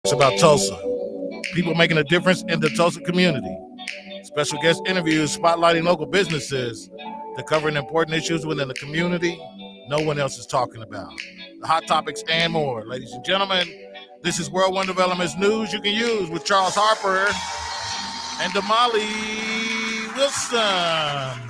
It's about Tulsa. People making a difference in the Tulsa community. Special guest interviews spotlighting local businesses that covering important issues within the community no one else is talking about. The hot topics and more. Ladies and gentlemen, this is World One Development's News You Can Use with Charles Harper and Damali Wilson.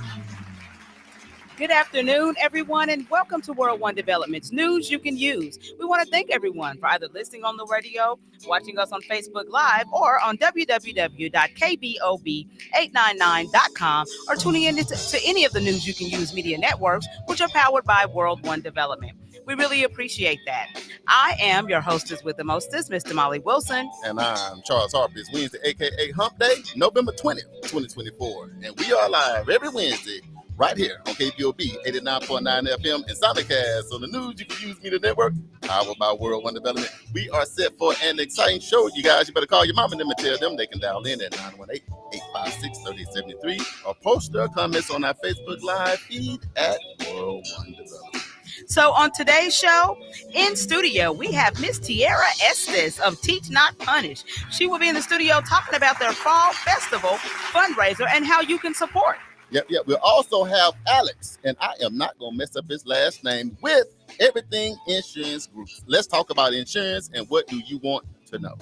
Good afternoon, everyone, and welcome to World One Development's News You Can Use. We want to thank everyone for either listening on the radio, watching us on Facebook Live, or on www.KBOB899.com, or tuning in to any of the News You Can Use media networks, which are powered by World One Development. We really appreciate that. I am your hostess with the mostest, Miss Damali Wilson. And I'm Charles Harper. It's Wednesday, a.k.a. Hump Day, November 20th, 2024. And we are live every Wednesday right here on KBOB 89.9 FM and Simulcast on the News You Can Use Media Network, powered by World One Development. We are set for an exciting show, you guys. You better call your mom and them and tell them they can dial in at 918-856-3073 or post their comments on our Facebook Live feed at World One Development. So on today's show, in studio, we have Miss Tierra Estes of Teach Not Punish. She will be in the studio talking about their fall festival fundraiser and how you can support. Yep. We'll also have Alex, and I am not going to mess up his last name, with Everything Insurance Group. Let's talk about insurance and what do you want to know.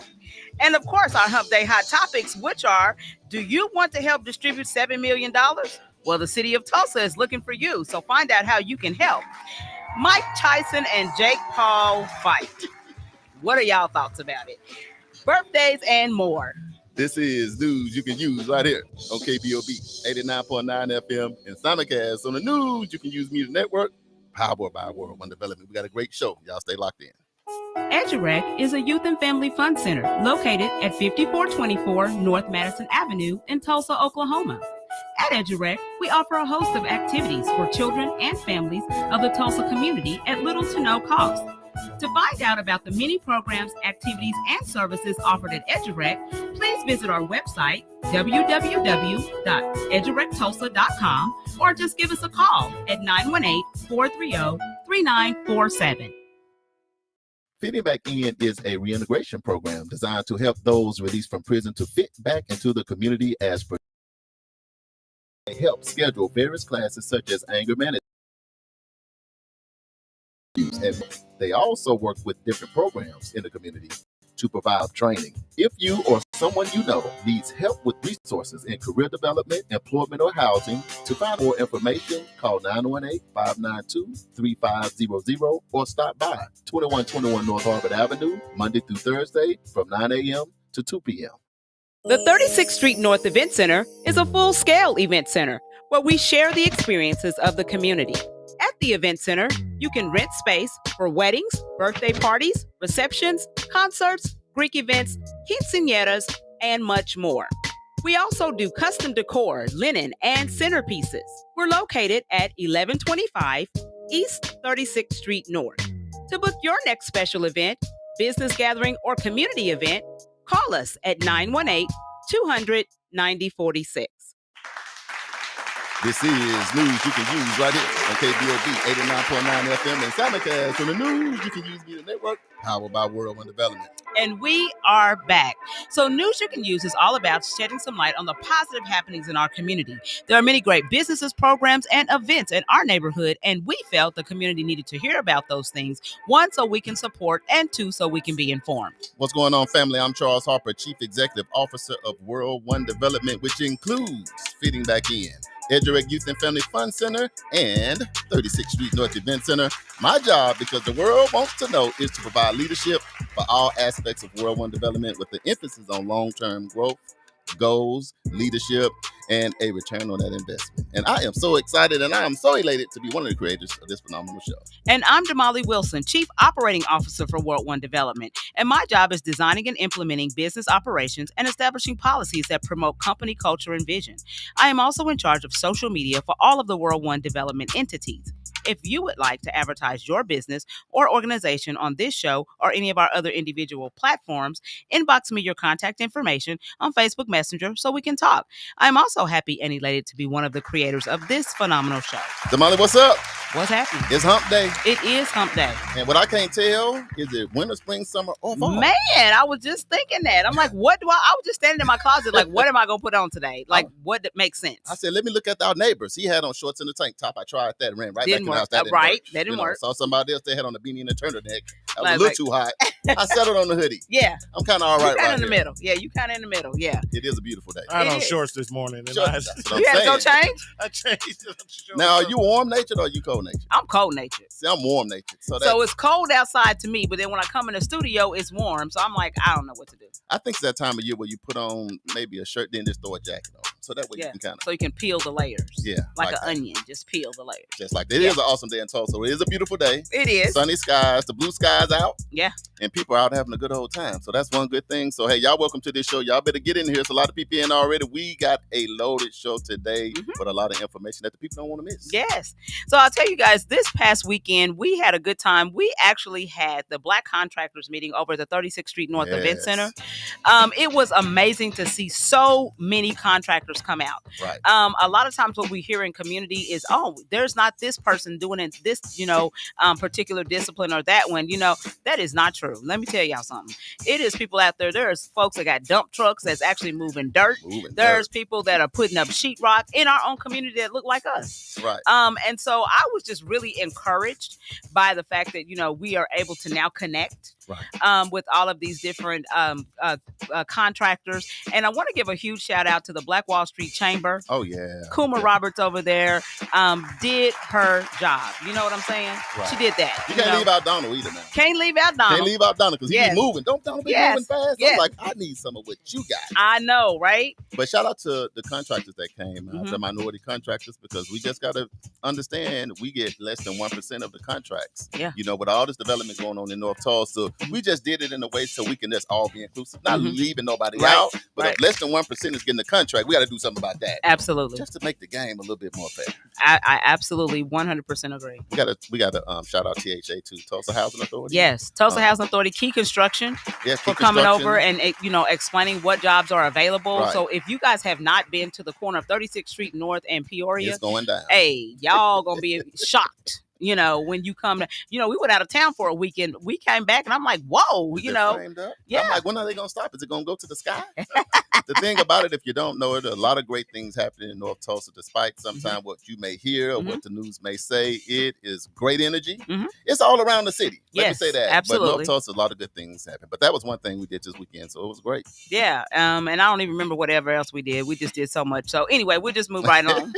And of course, our Hump Day Hot Topics, which are, do you want to help distribute $7 million? Well, the city of Tulsa is looking for you, so find out how you can help. Mike Tyson and Jake Paul fight. What are y'all thoughts about it? Birthdays and more. This is News You Can Use right here on KBOB 89.9 FM and Simulcast on the News You Can Use Media Network, powered by World One Development. We got a great show. Y'all stay locked in. EduRec is a youth and family fun center located at 5424 North Madison Avenue in Tulsa, Oklahoma. At EduRec, we offer a host of activities for children and families of the Tulsa community at little to no cost. To find out about the many programs, activities, and services offered at EduRec, please visit our website, www.edurectulsa.com, or just give us a call at 918-430-3947. Fitting Back In is a reintegration program designed to help those released from prison to fit back into the community as per. They help schedule various classes such as anger management. And they also work with different programs in the community to provide training. If you or someone you know needs help with resources in career development, employment, or housing, to find more information, call 918-592-3500 or stop by 2121 North Harvard Avenue, Monday through Thursday from 9 a.m. to 2 p.m. The 36th Street North Event Center is a full-scale event center where we share the experiences of the community. At the event center, you can rent space for weddings, birthday parties, receptions, concerts, Greek events, quinceañeras, and much more. We also do custom decor, linen, and centerpieces. We're located at 1125 East 36th Street North. To book your next special event, business gathering, or community event, call us at 918-200-9046. This is News You Can Use right here on KBOB 89.9 FM and Simulcast on the News You Can Use Media Network, powered by World One Development. And we are back. So News You Can Use is all about shedding some light on the positive happenings in our community. There are many great businesses, programs, and events in our neighborhood, and we felt the community needed to hear about those things. One, so we can support, and two, so we can be informed. What's going on, family? I'm Charles Harper, Chief Executive Officer of World One Development, which includes Fitting Back In, EduRec Youth and Family Fun Center, and 36th Street North Event Center. My job, because the world wants to know, is to provide leadership for all aspects of World One Development with the emphasis on long-term growth, goals, leadership, and a return on that investment. And I am so excited and I am so elated to be one of the creators of this phenomenal show. And I'm Damali Wilson, Chief Operating Officer for World One Development. And my job is designing and implementing business operations and establishing policies that promote company culture and vision. I am also in charge of social media for all of the World One Development entities. If you would like to advertise your business or organization on this show or any of our other individual platforms, inbox me your contact information on Facebook Messenger so we can talk. I'm also happy and elated to be one of the creators of this phenomenal show. Damali, what's up? What's happening? It's hump day. It is hump day. And what I can't tell is it winter, spring, summer, or fall. Man, I was just thinking that. I'm like, what do I was just standing in my closet like, what am I going to put on today? Like, what makes sense? I said, let me look at our neighbors. He had on shorts and a tank top. I tried that and ran right Didn't back in the house. work. That didn't Right. work. That didn't work. Saw somebody else, they had on a beanie and a turtleneck. That was Like- a little too hot. I settled on the hoodie. Yeah. I'm kind of all right You kind right of in the here. middle. Yeah, you kind of in the middle. Yeah. It is a beautiful day. I had It on is. shorts this morning, and Sure, I that's what I'm You had to go saying. change? I changed. Now, are you warm-natured or are you cold-natured? I'm cold natured. See, I'm warm-natured. So So it's cold outside to me, but then when I come in the studio, it's warm. So I'm like, I don't know what to do. I think it's that time of year where you put on maybe a shirt, then just throw a jacket on. So that way Yeah. you can kind of, So you can peel the layers. yeah. Like an that. onion. Just peel the layers. Just like that. It is an awesome day in Tulsa. It is a beautiful day. It is. Sunny skies, the blue skies out. Yeah. And people are out having a good old time. So that's one good thing. So, hey, y'all welcome to this show. Y'all better get in here. There's a lot of people in already. We got a loaded show today with a lot of information that the people don't want to miss. Yes. So I'll tell you guys, this past weekend, we had a good time. We actually had the Black Contractors meeting over at the 36th Street North Event Yes. Center. It was amazing to see so many contractors come out. Right. A lot of times what we hear in community is, oh, there's not this person doing it, this, particular discipline or that one. That is not true. Let me tell y'all something. It is people out there. There's folks that got dump trucks that's actually moving dirt. There's people that are putting up sheetrock in our own community that look like us. Right. And so I was just really encouraged by the fact that, we are able to now connect with all of these different contractors. And I want to give a huge shout out to the Black Wall Street Chamber. Oh, yeah. Kuma Roberts over there did her job. You know what I'm saying? Right. She did that. You can't leave out Donald either now. Can't leave out Donald. Can't leave out Donald because Yes. he's moving. Don't Donald be Yes. moving fast? Yes. I'm like, I need some of what you got. I know, right? But shout out to the contractors that came, Mhm. the minority contractors, because we just got to understand we get less than 1% of the contracts. Yeah. With all this development going on in North Tulsa, we just did it in a way so we can just all be inclusive, not Mhm. leaving nobody Right. out. But Right. if less than 1% is getting the contract, we got to do something about that. Absolutely. Just to make the game a little bit more fair. I absolutely 100% agree. We got to shout out THA too, Tulsa Housing Authority. Yes. Tulsa Housing Authority, Key Construction, Yeah, for coming over and explaining what jobs are available. Right. So if you guys have not been to the corner of 36th Street North and Peoria, It's going down. hey, y'all gonna be shocked. When you come to, we went out of town for a weekend. We came back and I'm like, whoa, Is it framed up? yeah. I'm like, when are they gonna stop? Is it gonna go to the sky? The thing about it, if you don't know it, a lot of great things happening in North Tulsa, despite sometimes what you may hear or what the news may say. It is great energy. Mhm. It's all around the city. Let me Yes, say that. absolutely. But North Tulsa, a lot of good things happen. But that was one thing we did this weekend, so it was great. Yeah. And I don't even remember whatever else we did. We just did so much. So anyway, we'll just move right on.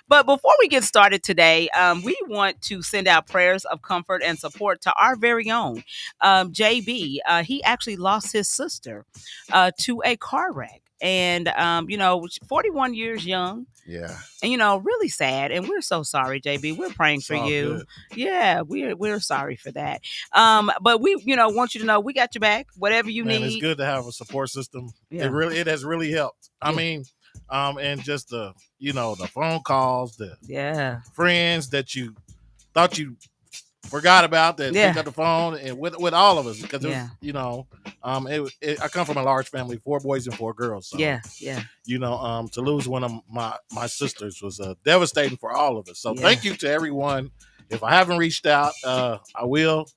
But before we get started today, we want to send out prayers of comfort and support to our very own JB. He actually lost his sister to a car wreck. And, 41 years young. Yeah. And, really sad. And we're so sorry, JB. We're praying for all you. good. Yeah, we're sorry for that. But we, want you to know we got your back. Whatever you Man, need. it's good to have a support system. Yeah. It has really helped. I Yeah. mean, and just the phone calls, the Yeah. friends that you thought you forgot about that Yeah. picked up the phone, and with all of us, because it Yeah. was, I come from a large family, 4 boys and 4 girls. So, Yeah. to lose one of my sisters was devastating for all of us. So Yeah. thank you to everyone. If I haven't reached out, I will.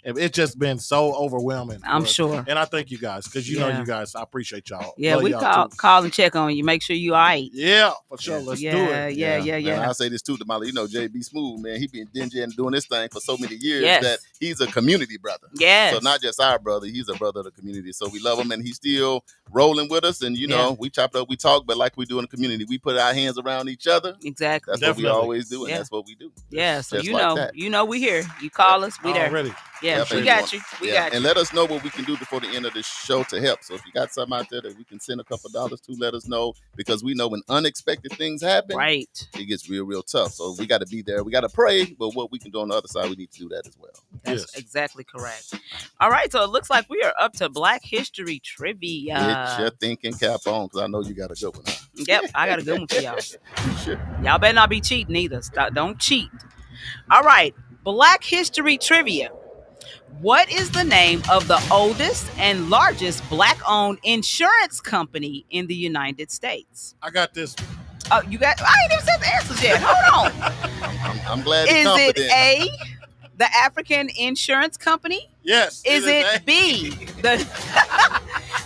It's just been so overwhelming. I'm sure. And I thank you guys because you know Yeah. you guys. I appreciate y'all. Yeah, Love we y'all too. call and check on you. Make sure you all right. Yeah, for sure. Let's do Yeah, it. And I say this too, Damali. JB Smooth, man, he been dingy and doing this thing for so many years Yes. that he's a community brother. Yes. So not just our brother, he's a brother of the community. So we love him, and he's still rolling with us. And we chop it up, we talk, but like we do in the community, we put our hands around each other. Exactly. That's Definitely. what we always do, and Yeah. that's what we do. Yeah. So Just like that. we here. You call us, we there. Already. Yeah, Yep, we and got you. We got you. And let us know what we can do before the end of the show to help. So if you got something out there that we can send a couple dollars to, let us know, because we know when unexpected things happen, Right. it gets real, real tough. So we got to be there. We got to pray, but what we can do on the other side, we need to do that as well. That's Yes. exactly correct. All right. So it looks like we are up to Black History Trivia. Get your thinking cap on, because I know you got a good one. Huh? Yep. I got a good one for y'all. Sure. Y'all better not be cheating either. Don't cheat. All right. Black History Trivia. What is the name of the oldest and largest Black-owned insurance company in the United States? I got this. Oh, you got? I ain't even said the answers yet. Hold on. I'm glad you're Is confident. it A, the African Insurance Company? Yes. Is it A. B, the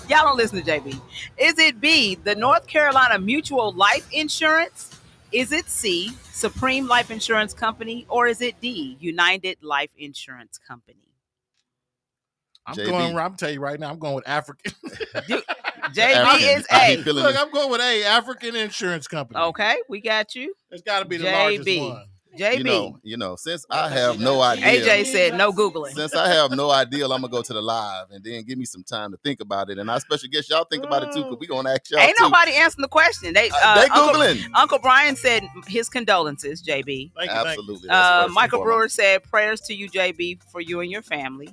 y'all don't listen to JB. Is it B, the North Carolina Mutual Life Insurance? Is it C, Supreme Life Insurance Company? Or is it D, United Life Insurance Company? I'm JB. going. I'm tell you right now. I'm going with African. JB is How he A. feeling Look, this? I'm going with A. African Insurance Company. Okay, we got you. It's got to be the largest JB. one. JB. You know, since I have no idea. AJ said no Googling. Since I have no idea, I'm gonna go to the live and then give me some time to think about it. And I special guess y'all think about it too, because we gonna ask y'all Ain't too. nobody answering the question. They Googling. Uncle Brian said his condolences, JB. Thank you. Absolutely. That's first Michael and Brewer foremost. said prayers to you, JB, for you and your family.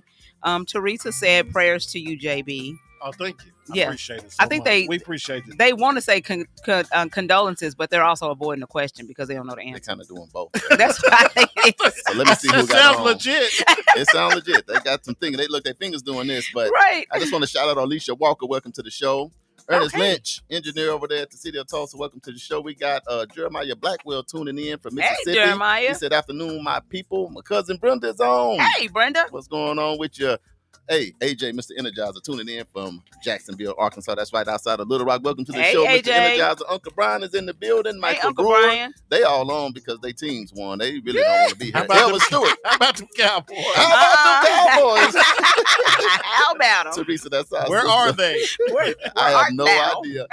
Teresa said prayers to you, JB. Oh, thank you. I Yeah. appreciate it. I think we appreciate it. They want to say condolences, but they're also avoiding the question because they don't know the They're answer. kind of doing both. That's why it is. So let me see who That got sounds on. legit. It sounds legit. They got some things. They look their fingers doing this, but Right. I just want to shout out Alicia Walker. Welcome to the show. Ernest hey. Lynch, engineer over there at the city of Tulsa. Welcome to the show. We got Jeremiah Blackwell tuning in from Mississippi. Hey, Jeremiah. He said, "Afternoon, my people. My cousin Brenda's on. Hey, Brenda. What's going on with you?" Hey, AJ, Mr. Energizer, tuning in from Jacksonville, Arkansas. That's right outside of Little Rock. Welcome to the Hey, show, AJ. Mr. Energizer. Uncle Brian is in the building. Michael Hey, Uncle Brewer. Brian. They all on because they teams won. They really don't want to be here. How about Elvis Stewart. How about the Cowboys? How about the Cowboys? How about them? Teresa, that's our Where sister. are they? Where I art have no thou? idea.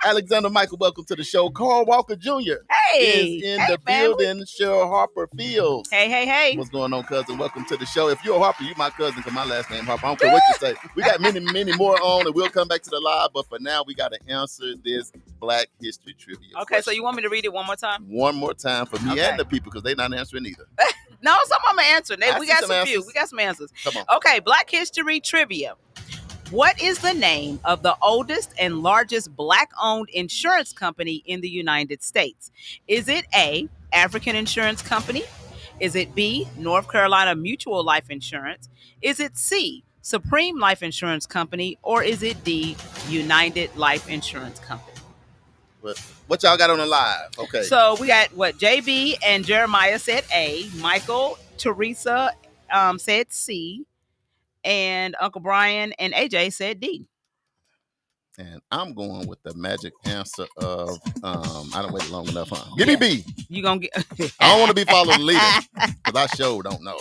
Alexander Michael, welcome to the show. Carl Walker Jr. Hey. is in the family. building. Cheryl Harper Fields. Hey. What's going on, cousin? Welcome to the show. If you're a Harper, you my cousin because my last name Harper. I don't care what you say. We got many more on, and we'll come back to the live. But for now, we got to answer this Black History Trivia Okay, question. so you want me to read it one more time? One more time for me Okay. and the people because they're not answering either. No, some of them are answering. I We see got some some few. answers. We got some answers. Come on. Okay, Black History Trivia. What is the name of the oldest and largest Black-owned insurance company in the United States? Is it A, African Insurance Company? Is it B, North Carolina Mutual Life Insurance? Is it C, Supreme Life Insurance Company? Or is it D, United Life Insurance Company? But what y'all got on the live? Okay. So we got what JB and Jeremiah said A, Michael, Teresa said C, and Uncle Brian and AJ said D. And I'm going with the magic answer of I don't wait long enough, huh? Give me B. You gonna get I don't want to be following the leader because I sure don't know.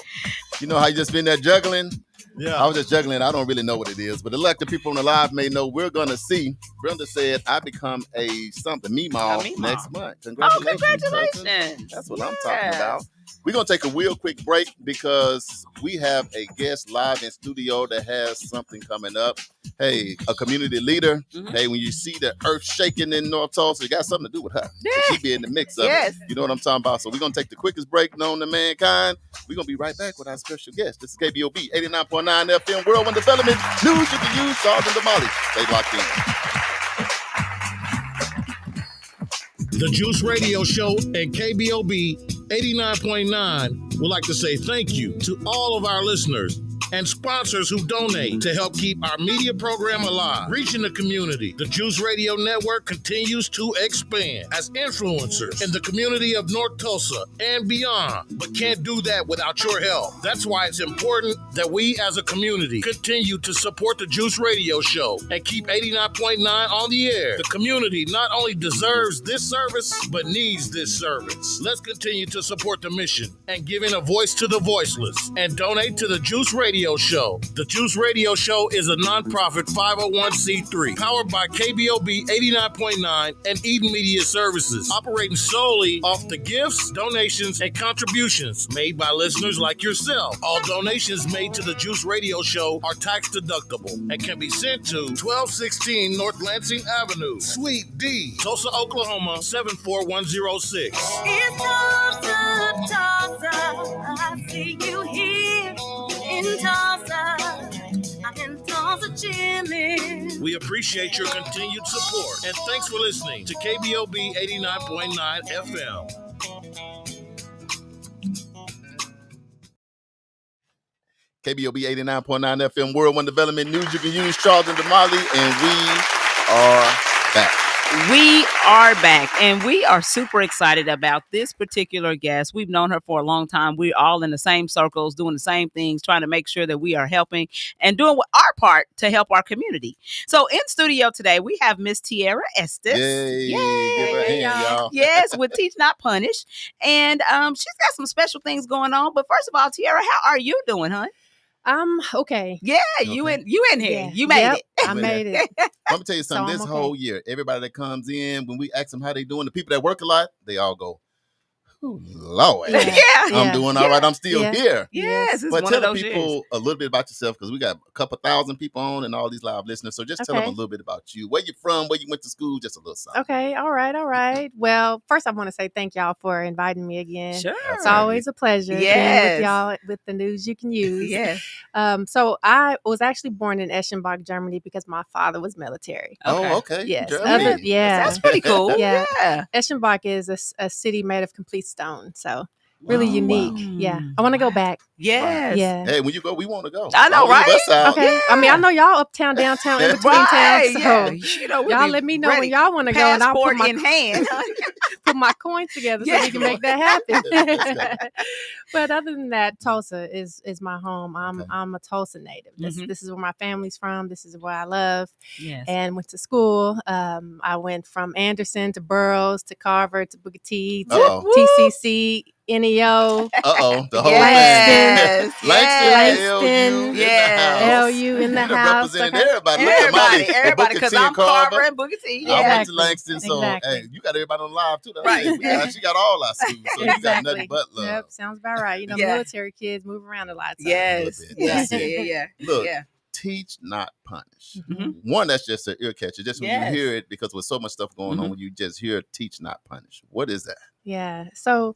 You know how you just been there juggling? Yeah. I was just juggling. I don't really know what it is, but the elected people on the live may know. We're gonna see. Brenda said I become a something Meemaw A Meemaw. next month. Oh, Congratulations! congratulations. That's what I'm talking about. We're gonna take a real quick break because we have a guest live in studio that has something coming up. Hey, a community leader. Mhm. Hey, when you see the earth shaking in North Tulsa, it got something to do with her. Yeah. She be in the mix of Yes. it. You know what I'm talking about? So we're gonna take the quickest break known to mankind. We're gonna be right back with our special guest. This is KBOB 89.9 FM World One Development. News you can use, Charles and Damali. Stay locked in. The Juice Radio Show and KBOB 89.9 would like to say thank you to all of our listeners and sponsors who donate to help keep our media program alive, reaching the community. The Juice Radio Network continues to expand as influencers in the community of North Tulsa and beyond, but can't do that without your help. That's why it's important that we as a community continue to support the Juice Radio Show and keep 89.9 on the air. The community not only deserves this service, but needs this service. Let's continue to support the mission and giving a voice to the voiceless and donate to the Juice Radio Show. The Juice Radio Show is a nonprofit 501c3 powered by KBOB 89.9 and Eden Media Services, operating solely off the gifts, donations, and contributions made by listeners like yourself. All donations made to the Juice Radio Show are tax deductible and can be sent to 1216 North Lansing Avenue, Suite D, Tulsa, Oklahoma 74106. It's Tulsa, Tulsa. I see you here in Tulsa. I'm in Tulsa chillin'. We appreciate your continued support and thanks for listening to KBOB 89.9 FM. KBOB 89.9 FM World One Development News you can use, Charles and Damali, and we are back. We are back, and we are super excited about this particular guest. We've known her for a long time. We're all in the same circles, doing the same things, trying to make sure that we are helping and doing our part to help our community. So, in studio today, we have Miss Tiara Estes. Yay. Give her a hand, y'all. Yes, with Teach Not Punish. And she's got some special things going on. But first of all, Tiara, how are you doing, hon? Okay. Yeah, you in here. Yeah. You made Yep, it. I made it. I'm gonna tell you something. So This I'm whole okay. year, everybody that comes in, when we ask them how they doing, the people that work a lot, they all go, "Ooh, Lord, Yeah. Yeah. I'm doing all right. I'm still Yeah. here." Yes, it's But one tell of the those years. people a little bit about yourself, because we got a couple thousand people on and all these live listeners. So just tell them a Okay. little bit about you, where you from, where you went to school, just a little something. Okay. All right. Well, first I want to say thank y'all for inviting me again. Sure. It's always a pleasure being Yes. with y'all with the news you can use. Yes. So I was actually born in Eschenbach, Germany, because my father was military. Oh, okay. Yes. Germany. That's pretty cool. Yeah. Yeah. Eschenbach is a city made of complete stone. So really Wow. unique. Yeah. I want to go back. Yes. Yeah. Hey, when you go, we want to go. I know, Don't leave right? us out. Okay. I mean, I know y'all uptown, downtown, in between Right. towns. So Yeah. You know, we'll y'all be let me know ready. when y'all want to go, and I'll Passport put in hand. put my coins together so Yeah. we can make that happen. Let's But other than that, Tulsa is my home. Okay. I'm a Tulsa native. Mhm. This is where my family's from. This is where I love Yes. and went to school. I went from Anderson to Burroughs to Carver to Booker T to Uh-oh. TCC, NEO, The whole Yes. thing. Langston, Langston, LU, Yes. in the house. LU in the You done house. represented Okay. everybody. Look at Molly, Everybody, Booker because T and I'm Carver Carver. and Booker T. I went to Exactly. Langston, so Exactly. hey, you got everybody on live too. That's Right. it. She got all our schools, so you got nothing but love. Yep, sounds about right. You know, Yeah. military kids move around a lot. So. Yes. bit. Yeah. That's Yeah. it. Yeah. Look, Yeah. teach, not punish. Mhm. One, that's just an ear catcher. Just when Yes. you hear it, because with so much stuff going on, Mhm. when you just hear teach, not punish. What is that? Yeah. So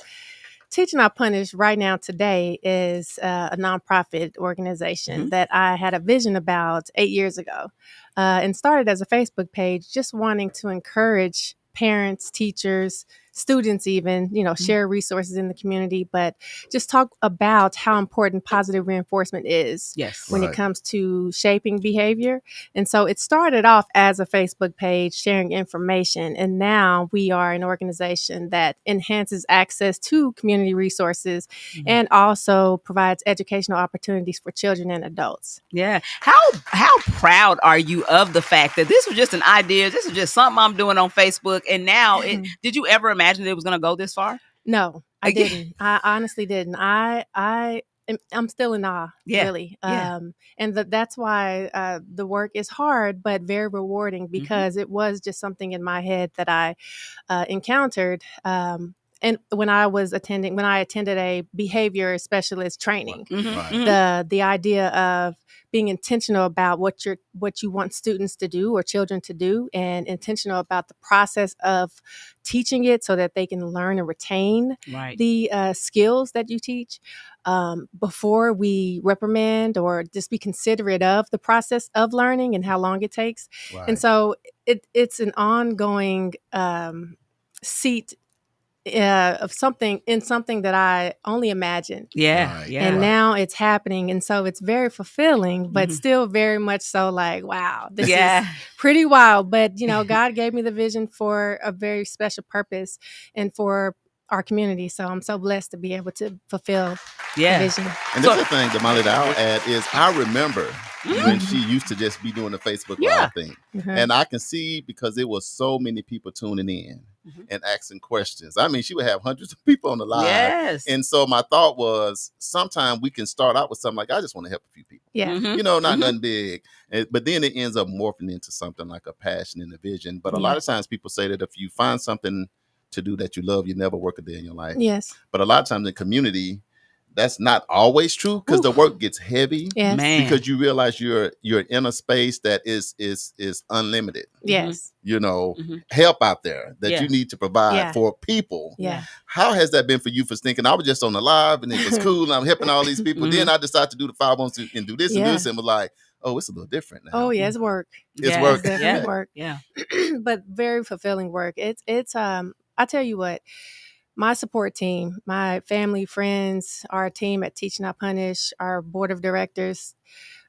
Teach Not Punish right now today is a nonprofit organization Mhm. that I had a vision about 8 years ago and started as a Facebook page, just wanting to encourage parents, teachers, students even, share resources in the community, but just talk about how important positive reinforcement is Yes. when Right. it comes to shaping behavior. And so it started off as a Facebook page sharing information. And now we are an organization that enhances access to community resources and also provides educational opportunities for children and adults. Yeah. How proud are you of the fact that this was just an idea? This is just something I'm doing on Facebook, and now did you ever imagine it was going to go this far? No, I Again. didn't. I honestly didn't. I'm still in awe, Yeah, really. yeah. And that's why the work is hard, but very rewarding because it was just something in my head that I encountered. And when I attended a behavior specialist training, Right. the idea of being intentional about what you want students to do or children to do, and intentional about the process of teaching it so that they can learn and retain Right. the skills that you teach before we reprimand or just be considerate of the process of learning and how long it takes. Right. And so it's an ongoing seat of something that I only imagined. Yeah. Right. Yeah. And now it's happening. And so it's very fulfilling, but still very much so like, wow, this is pretty wild. But, God gave me the vision for a very special purpose and for our community. So I'm so blessed to be able to fulfill the vision. And this is the thing, Damali, that I'll add is I remember when she used to just be doing the Facebook Live thing. And I can see, because it was so many people tuning in and asking questions. I mean, she would have hundreds of people on the live. Yes. And so my thought was, sometime we can start out with something like, I just want to help a few people. Yeah. Not nothing big. But then it ends up morphing into something like a passion and a vision. But a lot of times people say that if you find something to do that you love, you never work a day in your life. Yes. But a lot of times in community, that's not always true, because the work gets heavy. Yes. Man. Because you realize you're in a space that is unlimited. Yes. Help out there that Yeah. you need to provide for people. Yeah. How has that been for you, for thinking I was just on the live and it was cool and I'm helping all these people? Then I decided to do the 512 and do this and this, and was like, oh, it's a little different now. Oh, yeah, it's work. It's work. It's definitely work. Yeah. But very fulfilling work. It's I tell you what, my support team, my family, friends, our team at Teach Not Punish, our board of directors,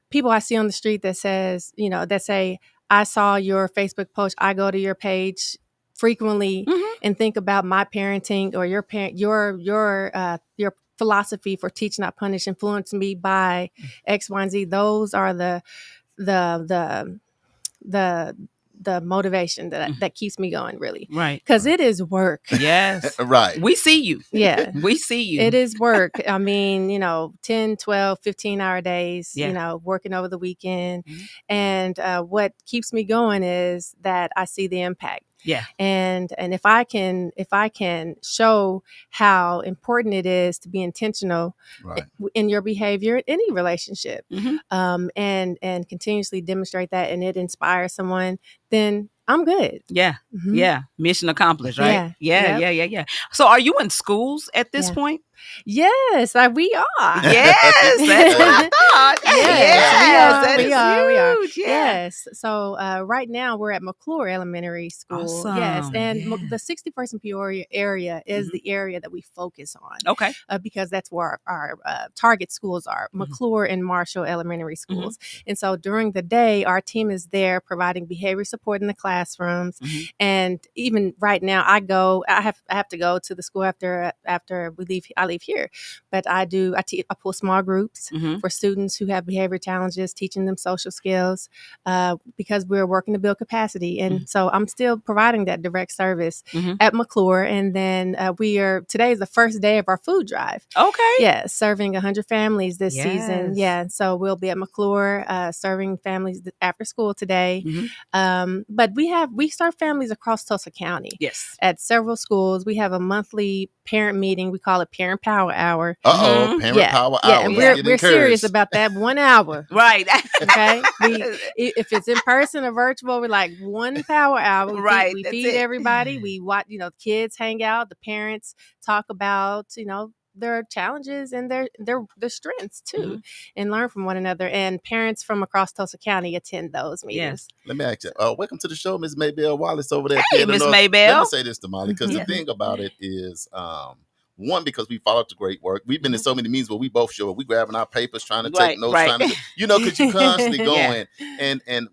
people I see on the street that say, I saw your Facebook post. I go to your page frequently and think about my parenting or your parent, your philosophy for teach not punish influenced me by X, Y, and Z. Those are the motivation that keeps me going, really. Right. Because it is work. Yes. Right. We see you. Yeah. We see you. It is work. I mean, 10, 12, 15-hour days, working over the weekend. And what keeps me going is that I see the impact. Yeah. And if I can show how important it is to be intentional in your behavior in any relationship, and continuously demonstrate that, and it inspires someone, then I'm good. Yeah. Yeah. Mission accomplished, right? Yeah. Yeah. So are you in schools at this point? Yes, we are. Yes, that's what I thought. Yes, we are. Huge. Yeah. Yes. So right now we're at McClure Elementary School. Awesome. Yes, and the 61st Peoria area is the area that we focus on. Okay. Because that's where our target schools are, McClure and Marshall Elementary Schools. And so during the day, our team is there providing behavior support in the classrooms. And even right now, I have to go to the school after we leave. I leave here, but I pull small groups for students who have behavior challenges, teaching them social skills, because we're working to build capacity. And so I'm still providing that direct service at McClure. And then today is the first day of our food drive. Okay. Yeah, serving 100 families this season. Yeah, so we'll be at McClure serving families after school today. But we serve families across Tulsa County. Yes. At several schools. We have a monthly parent meeting. We call it Parent Power Hour. Parent Power Hour. Yeah, and we're serious about that 1 hour. Right. Okay. If it's in person or virtual, we're like 1 power hour. Right. We feed everybody. We watch, kids hang out, the parents talk about, their challenges and their strengths too, and learn from one another. And parents from across Tulsa County attend those meetings. Let me ask you, welcome to the show, Ms. Maybelle Wallace over there. Hey, Ms. Maybelle. Let me say this to Molly, because the thing about it is, one, because we followed the great work. We've been in so many meetings where we both show up. We grabbing our papers, trying to take notes, trying to, because you're constantly going. And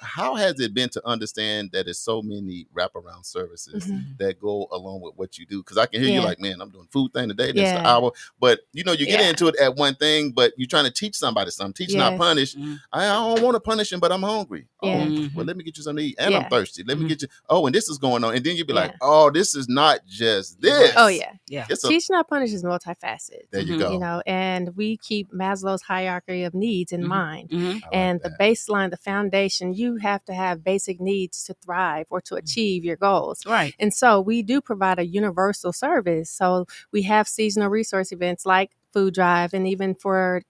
how has it been to understand that there's so many wraparound services that go along with what you do? Because I can hear you like, man, I'm doing food thing today, this the hour. But, you get into it at one thing, but you're trying to teach somebody something. Teach, not punish. I don't want to punish him, but I'm hungry. Well, let me get you something to eat. And I'm thirsty. Let me get you. And this is going on. And then you'll be like, this is not just this. Oh, yeah. Yeah. Teach, not punish is multifaceted. There you go. And we keep Maslow's hierarchy of needs in mind. And like the baseline, the foundation, you have to have basic needs to thrive or to achieve your goals. Right. And so we do provide a universal service. So we have seasonal resource events like food drive, and even for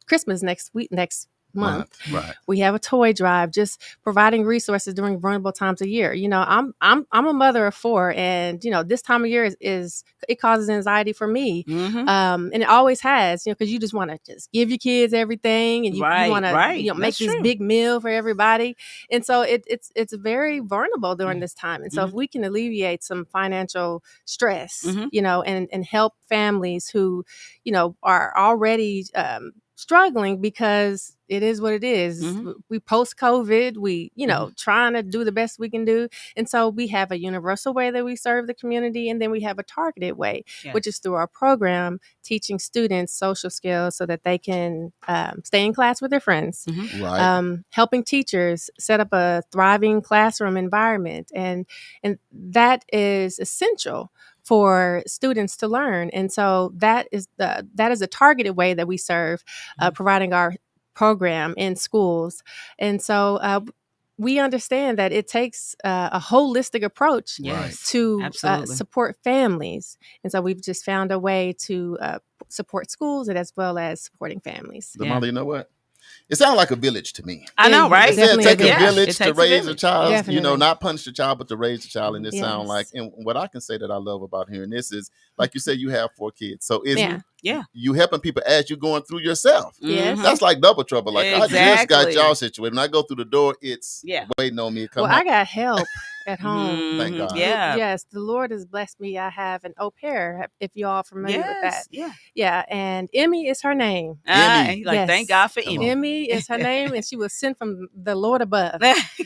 Christmas next month. Right. We have a toy drive, just providing resources during vulnerable times of year. I'm a mother of 4, and this time of year is it causes anxiety for me, and it always has. Because you just want to just give your kids everything, and you want to make this big meal for everybody, and so it's very vulnerable during this time. And so if we can alleviate some financial stress, and help families who are already struggling, because it is what it is. We post-COVID, we, trying to do the best we can do. And so we have a universal way that we serve the community. And then we have a targeted way, which is through our program, teaching students social skills so that they can stay in class with their friends. Helping teachers set up a thriving classroom environment. And that is essential for students to learn. And so that is a targeted way that we serve, providing our program in schools. And so we understand that it takes a holistic approach to support families. And so we've just found a way to support schools and as well as supporting families. Damali, you know what? It sounds like a village to me. I know, right? It said take a village to raise a child, Definitely. not punish the child, but to raise a child. And it sounds Yes. like, and what I can say that I love about hearing this is like you said, you have 4 kids. So is Yeah. you helping people as you're going through yourself? Yes. Mhm. That's like double trouble. Like I just got Exactly. y'all situated. When I go through the door, it's Yeah. waiting on me to come Well, home. I got help at home. Thank God. Yeah. Yes, the Lord has blessed me. I have an au pair, if you all familiar with that. Yeah. Yeah, and Emmy is her name. Emmy. Like, Yes. thank God for Come Emmy. on. Emmy is her name, and she was sent from the Lord above.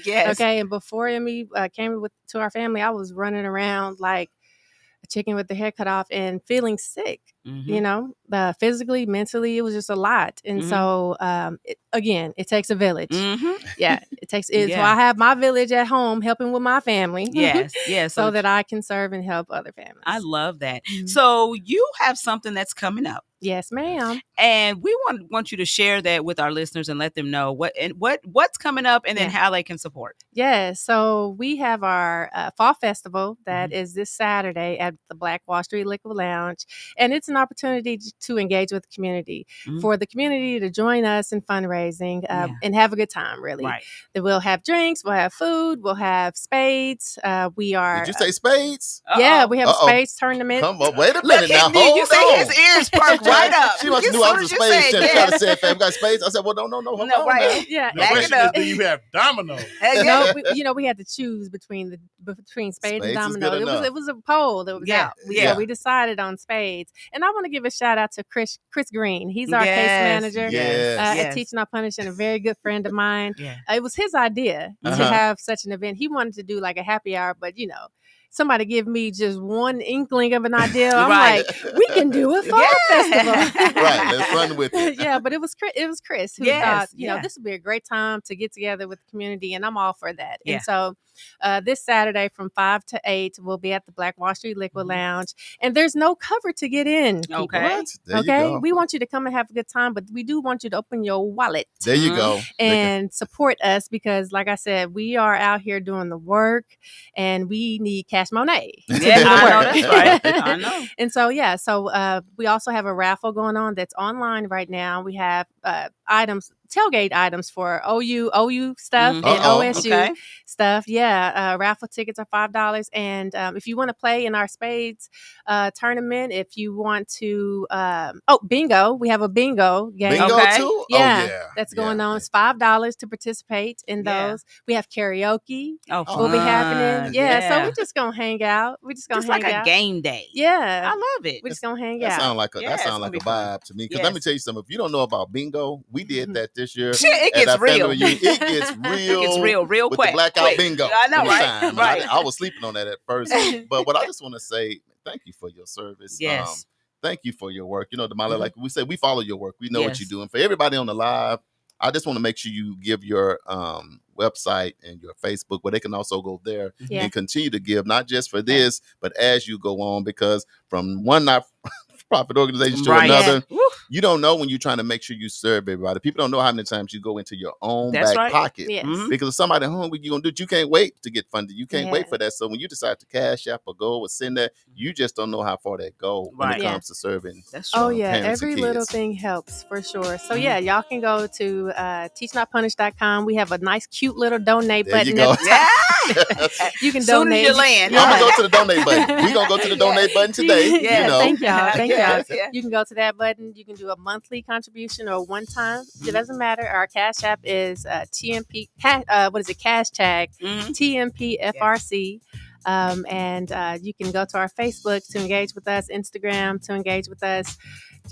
Yes. Okay, and before Emmy came to our family, I was running around like a chicken with the head cut off and feeling sick. Mhm. You know, physically, mentally, it was just a lot. And so, it takes a village. Mhm. Yeah, it takes. So Yeah. I have my village at home helping with my family. Yes. Yes. so that I can serve and help other families. I love that. Mhm. So you have something that's coming up. Yes, ma'am. And we want you to share that with our listeners and let them know what's coming up and then how they can support. Yes. So we have our fall festival that is this Saturday at the Black Wall Street Liquor Lounge. And it's an opportunity to engage with the community, for the community to join us in fundraising and have a good time, really. Right. That we'll have drinks, we'll have food, we'll have spades. We are. Did you say spades? Yeah, we have a spades tournament. Come on, wait a Look minute now. at me. You Hold say on. his ears perked right up. She must As knew I soon was a as you spades said champ. Trying to say, "Fam, got spades." I said, "Well, no, hold on, No, right. now." Yeah. The Back it question up. is, do you have dominoes? No, we had to choose between spades Spades and is domino. good enough. It was a poll that was Yeah, out. yeah. So we decided on spades. And I want to give a shout out to Chris Green. He's our case Yes, manager yes. at yes. Teach Not Punish, and a very good friend of mine. Yeah. It was his idea to have such an event. He wanted to do like a happy hour, but somebody give me just one inkling of an idea. I'm Right. like, we can do a fall festival. Right, let's run with it. Yeah, but it was Chris who Yes, thought, yeah. this would be a great time to get together with the community, and I'm all for that. Yeah. And so this Saturday from 5 to 8, we'll be at the Black Wall Street Liquor Lounge, and there's no cover to get in. People. Okay. What? There you Okay, go. we want you to come and have a good time, but we do want you to open your wallet There you go. and support us because, like I said, we are out here doing the work, and we need cash money. Yeah, do the I know work. that's right. I know. And so, we also have a raffle going on that's online right now. We have tailgate items for OU stuff and OSU stuff. Yeah, raffle tickets are $5. And if you want to play in our spades tournament, if you want to, bingo, we have a bingo game. Bingo Okay. too? Yeah, Oh, yeah. that's going on. It's $5 to participate in Yeah. those. We have karaoke. Oh, Will be fun. happening. Yeah, so we're just gonna hang out. We're just gonna Just hang like out. a game day. Yeah, I love it. we're just gonna hang That out. sound like a Yeah, that it's sound gonna like be a fun. vibe to me. Because let me Yes. tell you something. If you don't know about bingo, we did that this year. Shit, it at gets our family real. reunion. It gets real. It gets real with quick. the blackout quick. bingo. I know, right? anytime. Right. I was sleeping on that at first. But what I just want to say, thank you for your service. Yes. Thank you for your work. Damali, like we said, we follow your work. We know what Yes. you're doing. For everybody on the live, I just want to make sure you give your website and your Facebook where they can also go there Yeah. and continue to give, not just for this, but as you go on, because from one not-for-profit organization to Right. another, Woo. you don't know when you're trying to make sure you serve everybody. People don't know how many times you go into your own That's back right. pocket. Yes. Mhm. Because if somebody home, what you gonna do? You can't wait to get funded. You can't wait Yeah. for that. So when you decide to cash app or go or send that, you just don't know how far that go when Right. it Yeah. comes to serving. That's true. Oh yeah, parents and every little kids. thing helps for sure. So yeah, y'all can go to teachnotpunish.com. We have a nice, cute little donate There you button. go. At the top. You can Soon donate. as you land. I'm gonna go to the donate button. We're gonna go to the donate button today. Yeah, You know. thank y'all. Thank Yes, y'all. yeah. You can go to that button. You can do a monthly contribution or one time. It doesn't matter. Our cash app is TMP. Cash tag Mhm. TMPFRC. And you can go to our Facebook to engage with us, Instagram to engage with us.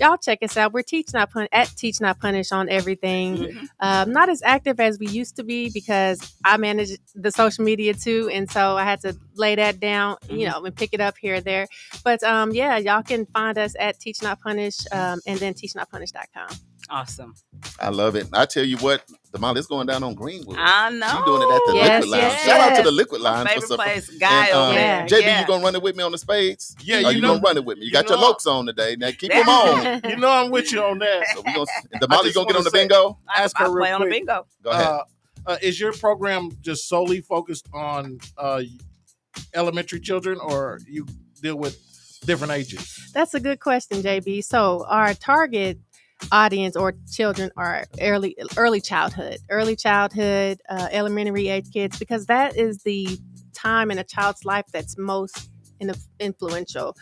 Y'all check us out. We're at Teach Not Punish on everything. Mhm. Not as active as we used to be because I manage the social media too, and so I had to lay that down, and pick it up here or there. But y'all can find us at Teach Not Punish, and then teachnotpunish.com. Awesome. I love it. I tell you what, Damali, it's going down on Greenwood. I know. She's doing it at the Yes, Liquid Lounge. yes, Shout out to yes. the Liquid My Lounge. favorite for place. Guy and, over there. JB, Yeah. you gonna run it with me on the spades? Yeah, Or you you know- gonna run it with me? You you got your know- lokes on today. Now keep them on. You know I'm with you on that. So we gonna I Damali, you just gonna get wanna on the say- bingo? Ask I her play real on the quick. bingo. Go ahead. Is your program just solely focused on elementary children, or you deal with different ages? That's a good question, JB. So our target audience or children are early childhood, elementary age kids, because that is the time in a child's life that's most influential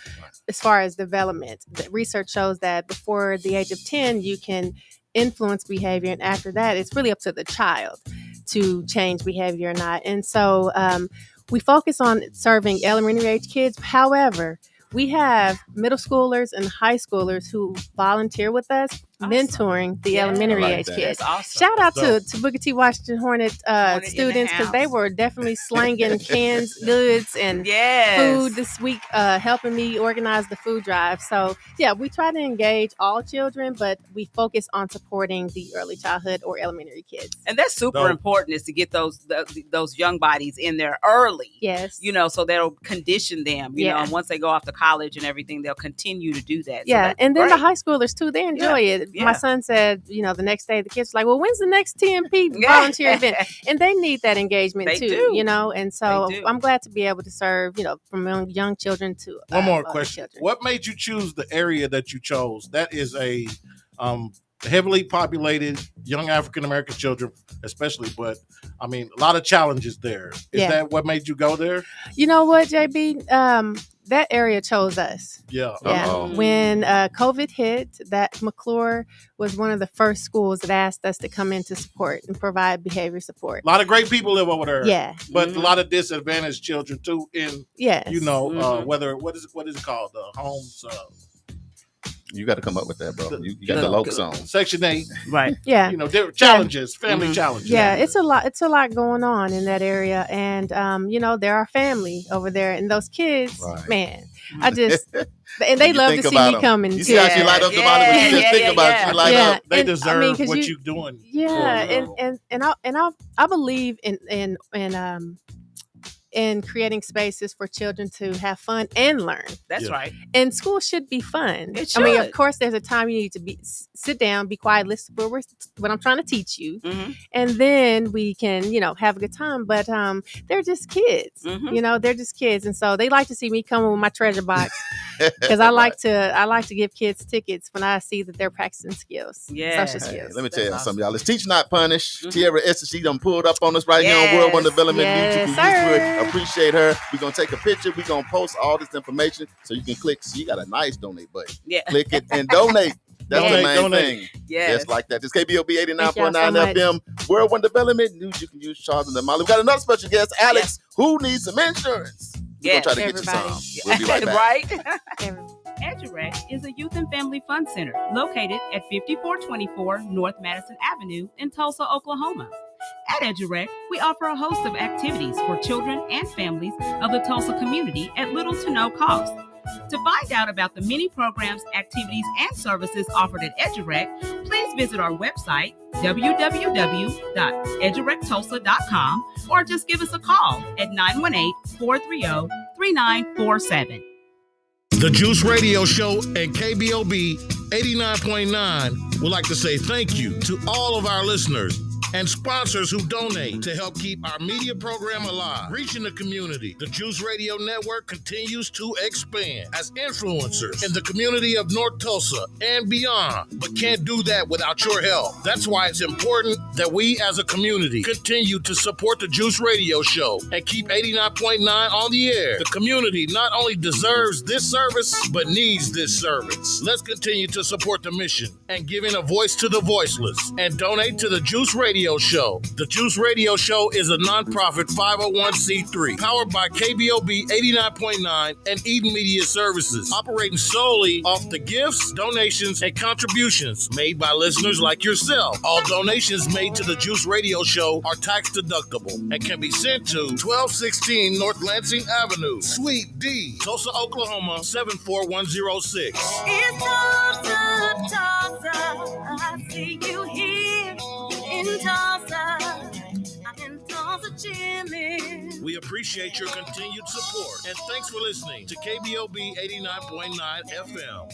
as far as development. The research shows that before the age of 10, you can influence behavior, and after that, it's really up to the child to change behavior or not. And so we focus on serving elementary age kids. However, we have middle schoolers and high schoolers who volunteer with us, mentoring the elementary age kids. Awesome. Shout out to Booker T. Washington Hornet students, because they were definitely slanging cans, goods, and food this week, helping me organize the food drive. So yeah, we try to engage all children, but we focus on supporting the early childhood or elementary kids. And that's super important, is to get those young bodies in there early. Yes. You know, so that'll condition them, you know, and once they go off to college and everything, they'll continue to do that. Yeah. So and then the high schoolers too, they enjoy it. Yeah. My son said, you know, the next day the kids were like, well, when's the next TMP volunteer event? And they need that engagement too, you know, and so I'm glad to be able to serve, you know, from young children to one more question. Children. What made you choose the area that you chose? That is a heavily populated young African-American children, especially, but I mean, a lot of challenges there. Is that what made you go there? You know what, JB? That area chose us. Yeah. When COVID hit, that McClure was one of the first schools that asked us to come in to support and provide behavior support. A lot of great people live over there. Yeah. But a lot of disadvantaged children too in, you know, whether, what is it called? The homes. You got to come up with that, bro. You got the locus on. Section 8. Right. Yeah. You know, there are challenges, family challenges. Yeah, it's a lot going on in that area. And, you know, there are family over there. And those kids, man, I just, and they love to see me coming. You see how she light up the body when you just think about it. She light up. They deserve what you're doing. Yeah. And I believe in creating spaces for children to have fun and learn. That's right. And school should be fun. It should. I mean, of course, there's a time you need to sit down, be quiet, listen to what I'm trying to teach you. And then we can, you know, have a good time. But they're just kids. You know, they're just kids. And so they like to see me come with my treasure box, because I like to give kids tickets when I see that they're practicing skills. Social skills. Let me tell you something, y'all. It's Teach Not Punish. Tierra Esther, she done pulled up on us right here on World One Development News. You can appreciate her. We're going to take a picture. We're going to post all this information so you can click. So you got a nice donate button. Click it and donate. That's the main thing. Just like that. This KBOB 89.9 FM, World One Development News. You can use Charles and Damali. We got another special guest, Alex, who needs some insurance. We're going to try to get you some. We'll be right back. EduRec is a youth and family fun center located at 5424 North Madison Avenue in Tulsa, Oklahoma. At EduRec, we offer a host of activities for children and families of the Tulsa community at little to no cost. To find out about the many programs, activities, and services offered at EduRec, please visit our website, www.edurectulsa.com, or just give us a call at 918-430-3947. The Juice Radio Show and KBOB 89.9 would like to say thank you to all of our listeners and sponsors who donate to help keep our media program alive, reaching the community. The Juice Radio Network continues to expand as influencers in the community of North Tulsa and beyond, but can't do that without your help. That's why it's important that we as a community continue to support the Juice Radio Show and keep 89.9 on the air. The community not only deserves this service, but needs this service. Let's continue to support the mission and giving a voice to the voiceless, and donate to the Juice Radio Show. The Juice Radio Show is a nonprofit 501c3 powered by KBOB 89.9 and Eden Media Services, operating solely off the gifts, donations, and contributions made by listeners like yourself. All donations made to the Juice Radio Show are tax deductible and can be sent to 1216 North Lansing Avenue, Suite D, Tulsa, Oklahoma 74106. It's Tulsa, Tulsa. I see you here in Tulsa. I'm in Tulsa chillin'. We appreciate your continued support, and thanks for listening to KBOB 89.9 FM.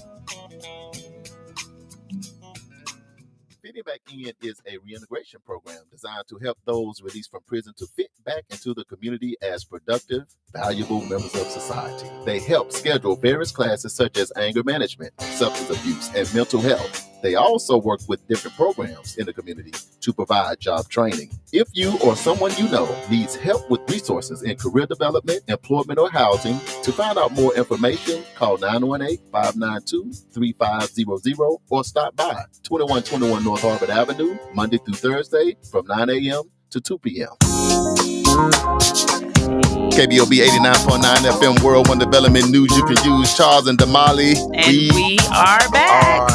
Fitting Back In is a reintegration program designed to help those released from prison to fit back into the community as productive, valuable members of society. They help schedule various classes such as anger management, substance abuse, and mental health. They also work with different programs in the community to provide job training. If you or someone you know needs help with resources in career development, employment, or housing, to find out more information, call 918-592-3500 or stop by 2121 North Harvard Avenue, Monday through Thursday from 9 a.m. to 2 p.m. KBOB 89.9 FM World One Development News you can use. Charles and Damali. And we are back.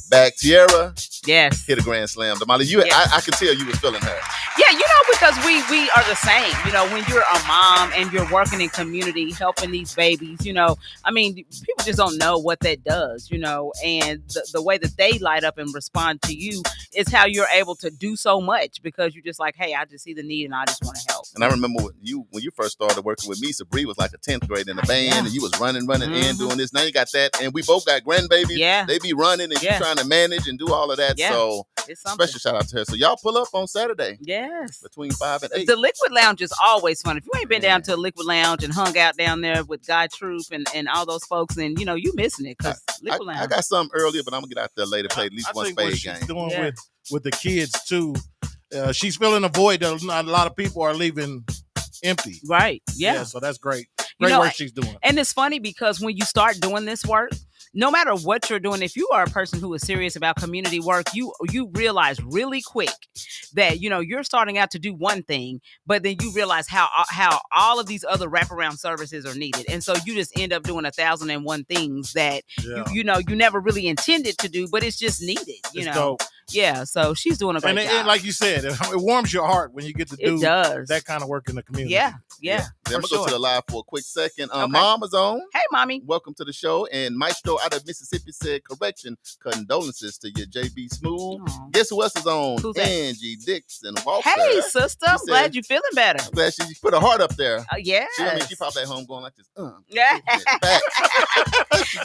Back. Tierra. Yes. Hit a grand slam. Damali, I could tell you was feeling her. Yeah, because we are the same. When you're a mom and you're working in community, helping these babies, people just don't know what that does, and the way that they light up and respond to you is how you're able to do so much, because you're just like, hey, I just see the need and I just want to help. And I remember when you first started working with me, Sabri was like a 10th grade in the band, and you was running and doing this. Now you got that, and we both got grandbabies. Yeah. They be running and you trying to manage and do all of that. Yeah. So special shout out to her. So y'all pull up on Saturday. Yes. Between 5 and 8. The Liquid Lounge is always fun. If you ain't been down to a Liquid Lounge and hung out down there with Guy Troop and all those folks, then you missing it, because Liquid Lounge. I got something earlier, but I'm gonna get out there later, play at least one spade game. She's doing with the kids too. She's filling a void that a lot of people are leaving empty. Right. Yeah. So that's great. Great work she's doing. And it's funny because when you start doing this work, no matter what you're doing, if you are a person who is serious about community work, you realize really quick that, you're starting out to do one thing, but then you realize how all of these other wraparound services are needed. And so you just end up doing 1,001 things that, you never really intended to do, but it's just needed, It's dope. Yeah, so she's doing a great job. And like you said, it warms your heart when you get to do that kind of work in the community. Yeah. I'm going to go to the live for a quick second. Mom is on. Hey, Mommy. Welcome to the show. And Maestro out of Mississippi said, correction, condolences to your JB Smooth. Aww. Guess who else is on? Who's that? Angie Dixon Walker. Hey, sister. I'm glad you're feeling better. I'm glad she put a heart up there. Yeah. She popped at home going like this. Yeah.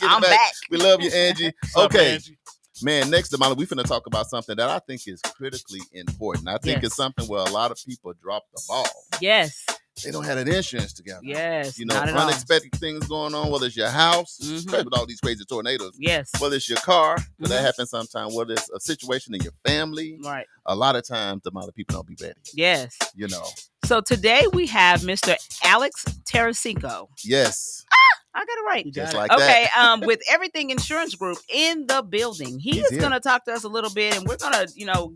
I'm back. We love you, Angie. Okay. Angie? Man, next, Damali, we're going to talk about something that I think is critically important. I think it's something where a lot of people drop the ball. Yes. They don't have that insurance together. Yes. Unexpected things going on, whether it's your house, especially with all these crazy tornadoes. Yes. Whether it's your car, that happens sometimes, whether it's a situation in your family. Right. A lot of times, the amount of people don't be ready. Yes. So today we have Mr. Alex Tarasico. Yes. I got it right. Just like that. With Everything Insurance Group in the building. He's going to talk to us a little bit, and we're going to,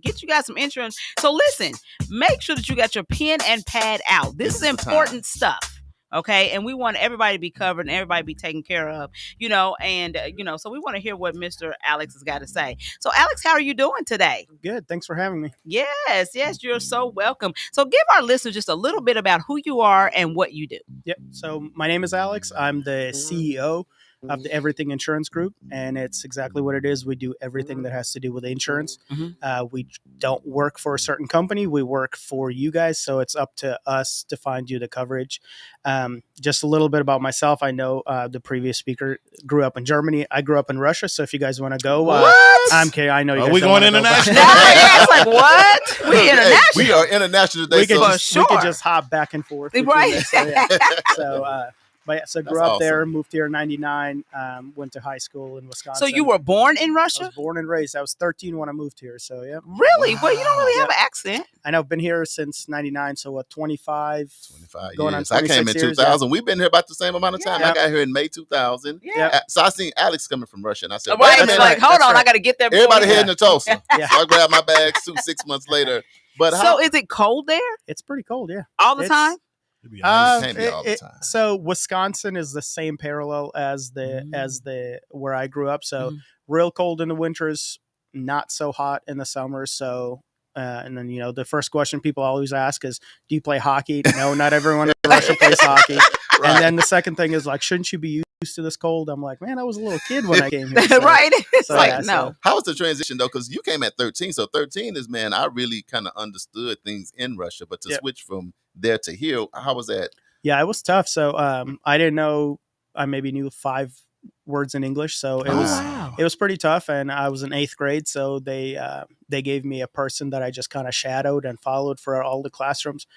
get you guys some insurance. So listen, make sure that you got your pen and pad out. This is important stuff. Okay. And we want everybody to be covered and everybody be taken care of, so we want to hear what Mr. Alex has got to say. So Alex, how are you doing today? Good. Thanks for having me. Yes, you're so welcome. So give our listeners just a little bit about who you are and what you do. Yep. So my name is Alex. I'm the CEO of the Everything Insurance Group, and it's exactly what it is. We do everything that has to do with insurance. We don't work for a certain company. We work for you guys, so it's up to us to find you the coverage. Just a little bit about myself. I know the previous speaker grew up in Germany. I grew up in Russia, so if you guys want to go, I'm kidding. I know you guys we going international? It's like, what? We international. We are international today. We can just hop back and forth. Right. So grew up there, moved here in 99, went to high school in Wisconsin. So you were born in Russia? I was born and raised. I was 13 when I moved here. So, yeah. Really? Wow. Well, you don't really have an accent. I know. I've been here since 99. So, 25 going years. On 26 I came in 2000. We've been here about the same amount of time. I got here in May 2000. Yeah. So I seen Alex coming from Russia, and I said, right. It's like, hold on, I got to get there. Everybody heading to Tulsa. So I grabbed my bags 6 months later. But so is it cold there? It's pretty cold, yeah. All the time? So Wisconsin is the same parallel as the where I grew up. So real cold in the winters, not so hot in the summers. So and then the first question people always ask is, do you play hockey? No, not everyone in Russia plays hockey. Right. And then the second thing is like, shouldn't you be used to this cold? I'm like, man, I was a little kid when I came here. So, right? It's no. So. How was the transition though? Because you came at 13. So 13 is, man, I really kind of understood things in Russia, but to switch from there to here, how was that? Yeah, it was tough. So I didn't know. I maybe knew 5 words in English. So it Oh, was wow. it was pretty tough, and I was in 8th grade, so they gave me a person that I just kind of shadowed and followed for all the classrooms.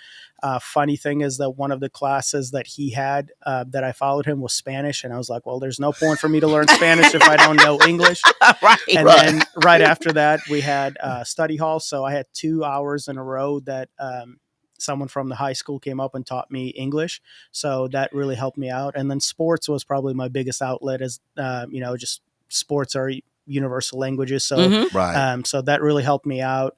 Funny thing is that one of the classes that he had that I followed him was Spanish, and I was like, well, there's no point for me to learn Spanish if I don't know English. Right. And then right after that, we had study hall. So I had 2 hours in a row that someone from the high school came up and taught me English. So that really helped me out. And then sports was probably my biggest outlet, as just sports are universal languages. So Mhm. Right. so that really helped me out.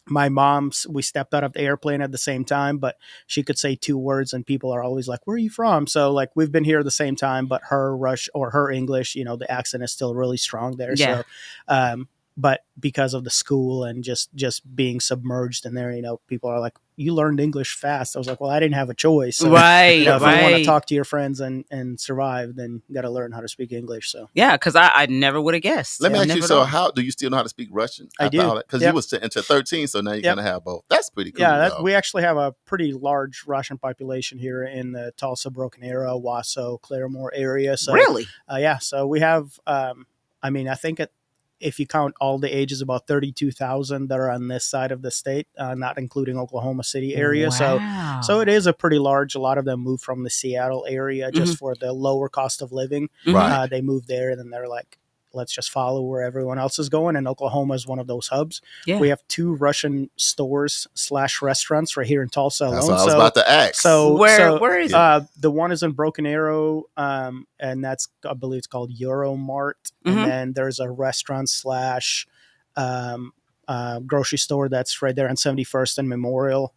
My mom's, we stepped out of the airplane at the same time, but she could say 2 words and people are always like, where are you from? So like, we've been here at the same time, but her English, the accent is still really strong there. Yeah. So, but because of the school and just being submerged in there, people are like, you learned English fast. I was like, well, I didn't have a choice. So, Right. if you want to Right. talk to your friends and survive, then you got to learn how to speak English. So Yeah, because I never would have guessed. Let me I ask you, never so thought. how do you still know how to speak Russian? I do. Because Yep. you was into 13, so now you Yep. kind of have both. That's pretty cool. Yeah, though. we actually have a pretty large Russian population here in the Tulsa, Broken Arrow, Wasso, Claremore area. So Really? yeah, so we have. I think if you count all the ages, about 32,000 that are on this side of the state, not including Oklahoma City area. Wow. So it is a pretty large. A lot of them moved from the Seattle area just for the lower cost of living. Mhm. Right. They moved there, and then they're like, let's just follow where everyone else is going. And Oklahoma is one of those hubs. Yeah. We have 2 Russian stores / restaurants right here in Tulsa alone. That's what I was about to ask. Where is it? The one is in Broken Arrow, and that's, I believe it's called Euromart. Mhm. And then there's a restaurant / grocery store that's right there on 71st and Memorial,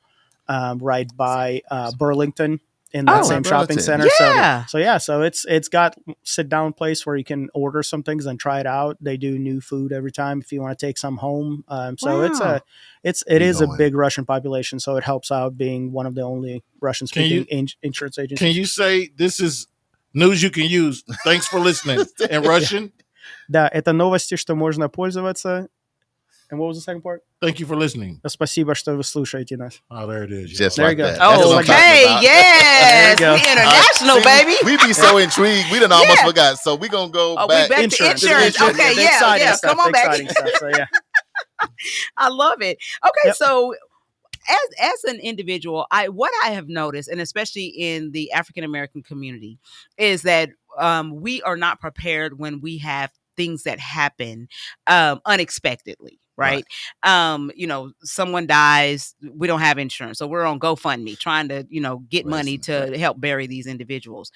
right by Burlington in that Oh. same shopping Burlington. center. Yeah. So it's got sit down place where you can order some things and try it out. They do new food every time if you want to take some home. So Wow. it Keep is a going. big Russian population. So it helps out being one of the only Russian speaking insurance agencies. Can you say this is news you can use? Thanks for listening in Russian. Да, это новости, что можно пользоваться. And what was the second part? Thank you for listening. Спасибо, что вы слушаете нас. Oh, there it is. Just There like you go. that. That's what I'm talking Okay, about. yes. There you We go. international, See, baby. We be so intrigued. We done almost Yeah. forgot. So we going to go Oh, we back. back to Insurance. insurance. Okay, The yeah, exciting yeah. stuff, Come on the back. exciting stuff. So yeah. I love it. Okay, Yep. so as an individual, what I have noticed, and especially in the African American community, is that we are not prepared when we have things that happen unexpectedly. Right. Someone dies, we don't have insurance. So we're on GoFundMe trying to, get money to help bury these individuals.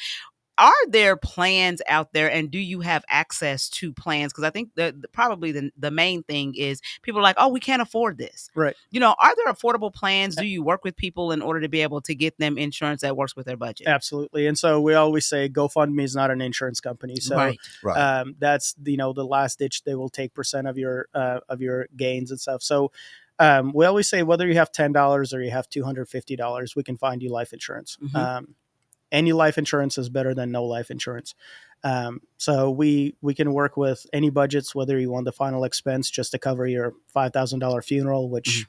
Are there plans out there, and do you have access to plans? Because I think probably the main thing is people are like, oh, we can't afford this. Right. Are there affordable plans? Do you work with people in order to be able to get them insurance that works with their budget? Absolutely. And so we always say GoFundMe is not an insurance company. So Right. that's the last ditch. They will take % of your gains and stuff. So we always say whether you have $10 or you have $250, we can find you life insurance. Mhm. Any life insurance is better than no life insurance. So we can work with any budgets, whether you want the final expense just to cover your $5,000 funeral, which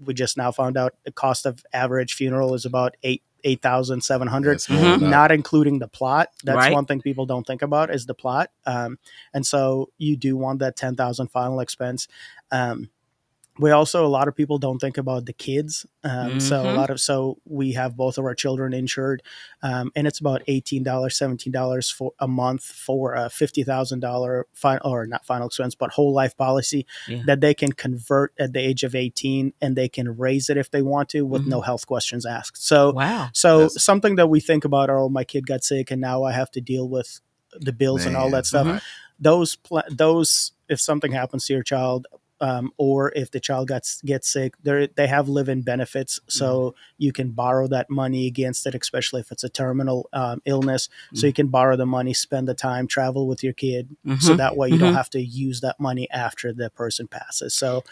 we just now found out the cost of average funeral is about $8,700, That's more than not including the plot. That's Right. one thing people don't think about is the plot. And so you do want that $10,000 final expense. A lot of people don't think about the kids. So we have both of our children insured, and it's about $18, $17 for a month for a $50,000 not final expense, but whole life policy that they can convert at the age of 18, and they can raise it if they want to with no health questions asked. So, Wow. Something that we think about, oh, my kid got sick and now I have to deal with the bills and all that stuff. Mhm. Those, if something happens to your child, or if the child gets sick, they have live-in benefits, so you can borrow that money against it, especially if it's a terminal illness. So you can borrow the money, spend the time, travel with your kid, so that way you don't have to use that money after the person passes. So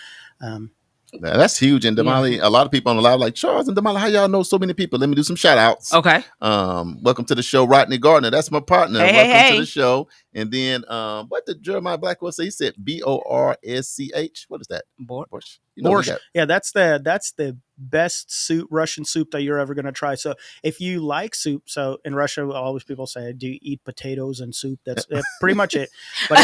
that's huge. And Damali, a lot of people on the live like, Charles and Damali, how y'all know so many people? Let me do some shout outs. Okay. Welcome to the show, Rodney Gardner. That's my partner. Hey, Welcome hey. to the show. And then what did Jeremiah Blackwell say? He said BORSCH. What is that? Borscht. You know, we Borscht. got- Yeah, that's the best soup, Russian soup that you're ever going to try. So if you like soup, so in Russia, always people say, "Do you eat potatoes and soup?" That's pretty much it. But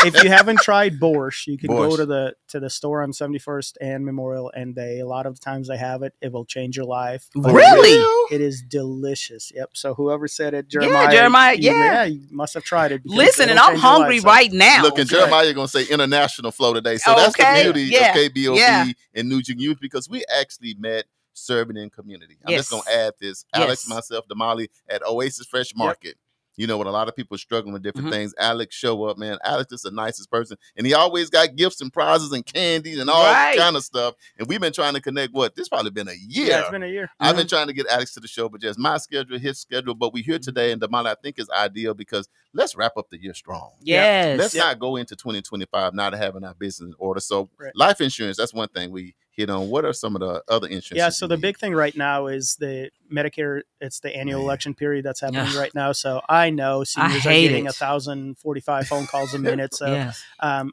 if you haven't tried borscht, you can go Borscht. to the store on 71st and Memorial, and a lot of times they have it. It will change your life. But Really? it is delicious. Yep. So whoever said it, Yeah, Jeremiah, yeah. you must have tried it. because Listen, and it'll I'm change your life. hungry So- right now. Look, and Jeremiah going to say international flow today. So that's the Okay, beauty yeah, of KBOB yeah. and Nugent Youth, because we actually met serving in community. I'm just going to Yes. add this. Alex, Yes. myself, Damali at Oasis Fresh Market. You know, when a lot of people are struggling with different Mhm. things, Alex show up, man. Alex is the nicest person. And he always got gifts and prizes and candies and all Right. kind of stuff. And we've been trying to connect, this probably been a year. Yeah, it's been a year. I've been trying to get Alex to the show, but just my schedule, his schedule. But we're here today, and Damali, I think, is ideal because let's wrap up the year strong. Yes. Let's not go into 2025 not having our business in order. So Right. life insurance, that's one thing we hit on. What are some of the other insurance? Yeah, so the big thing right now is the Medicare. It's the annual election period that's happening Ugh. right now. So I know seniors are hate getting it. 1,045 phone calls a minute. So, Yes.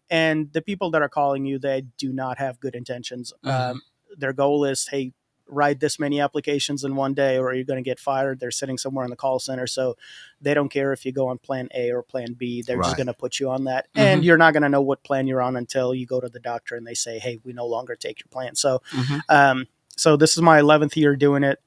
and the people that are calling you, they do not have good intentions. Mhm. Their goal is, hey, write this many applications in one day or you're going to get fired. They're sitting somewhere in the call center. So they don't care if you go on plan A or plan B. They're just Right. going to put you on that. Mhm. And you're not going to know what plan you're on until you go to the doctor and they say, hey, we no longer take your plan. So, Mhm. so this is my 11th year doing it.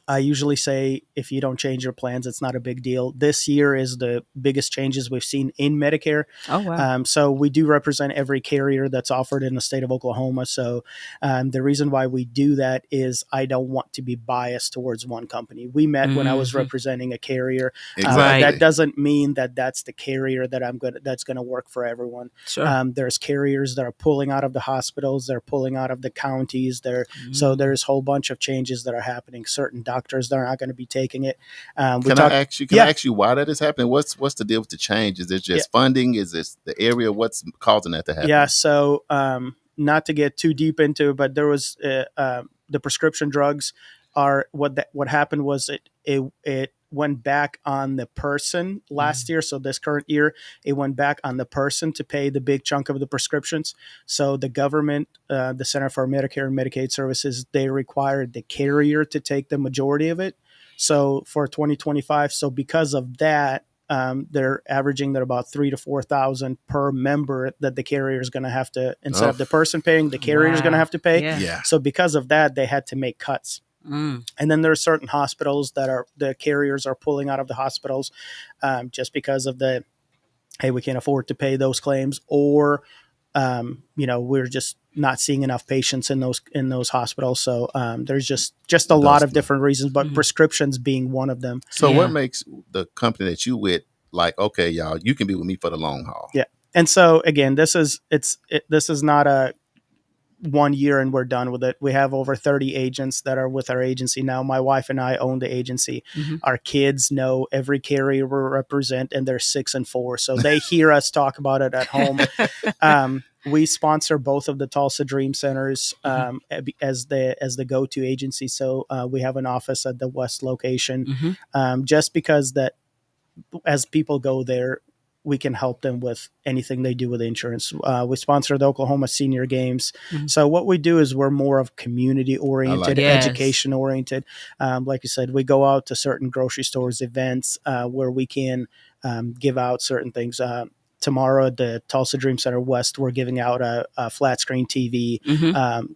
I usually say if you don't change your plans, it's not a big deal. This year is the biggest changes we've seen in Medicare. Oh, wow. So we do represent every carrier that's offered in the state of Oklahoma. So the reason why we do that is I don't want to be biased towards one company. We met when I was Mhm. representing a carrier. Exactly. That doesn't mean that that's the carrier that that's going to work for everyone. Sure. There's carriers that are pulling out of the hospitals. They're pulling out of the counties. So Mm. there's a whole bunch of changes that are happening. Certain doctors that are not going to be taking it. Can I ask you? Can Yeah. I ask you why that is happening? What's the deal with the change? Is it just funding? Is this the area? What's causing that to happen? Yeah. So not to get too deep into it, but there was the prescription drugs are what happened was it went back on the person last year. So this current year, it went back on the person to pay the big chunk of the prescriptions. So the government, the Center for Medicare and Medicaid Services, they required the carrier to take the majority of it. So for 2025, so because of that, they're averaging that about $3,000 to $4,000 per member that the carrier is going to have to, instead of the person paying, the carrier is going to have to pay. Yeah. So because of that, they had to make cuts. Mm. And then there are certain hospitals that are the carriers are pulling out of the hospitals just because of hey, we can't afford to pay those claims, or we're just not seeing enough patients in those hospitals. So there's just a lot of different reasons, but prescriptions being one of them. So what makes the company that you with like, okay, y'all, you can be with me for the long haul? Yeah. And so again, this is not a 1 year and we're done with it. We have over 30 agents that are with our agency now. My wife and I own the agency. Mm-hmm. Our kids know every carrier we represent, and they're 6 and 4. So they hear us talk about it at home. We sponsor both of the Tulsa Dream Centers as the go-to agency. So we have an office at the West location, just because that as people go there, we can help them with anything they do with insurance. We sponsor the Oklahoma Senior Games. Mm-hmm. So what we do is we're more of community-oriented, education-oriented. Like you said, we go out to certain grocery stores, events where we can give out certain things. Tomorrow at the Tulsa Dream Center West, we're giving out a flat screen TV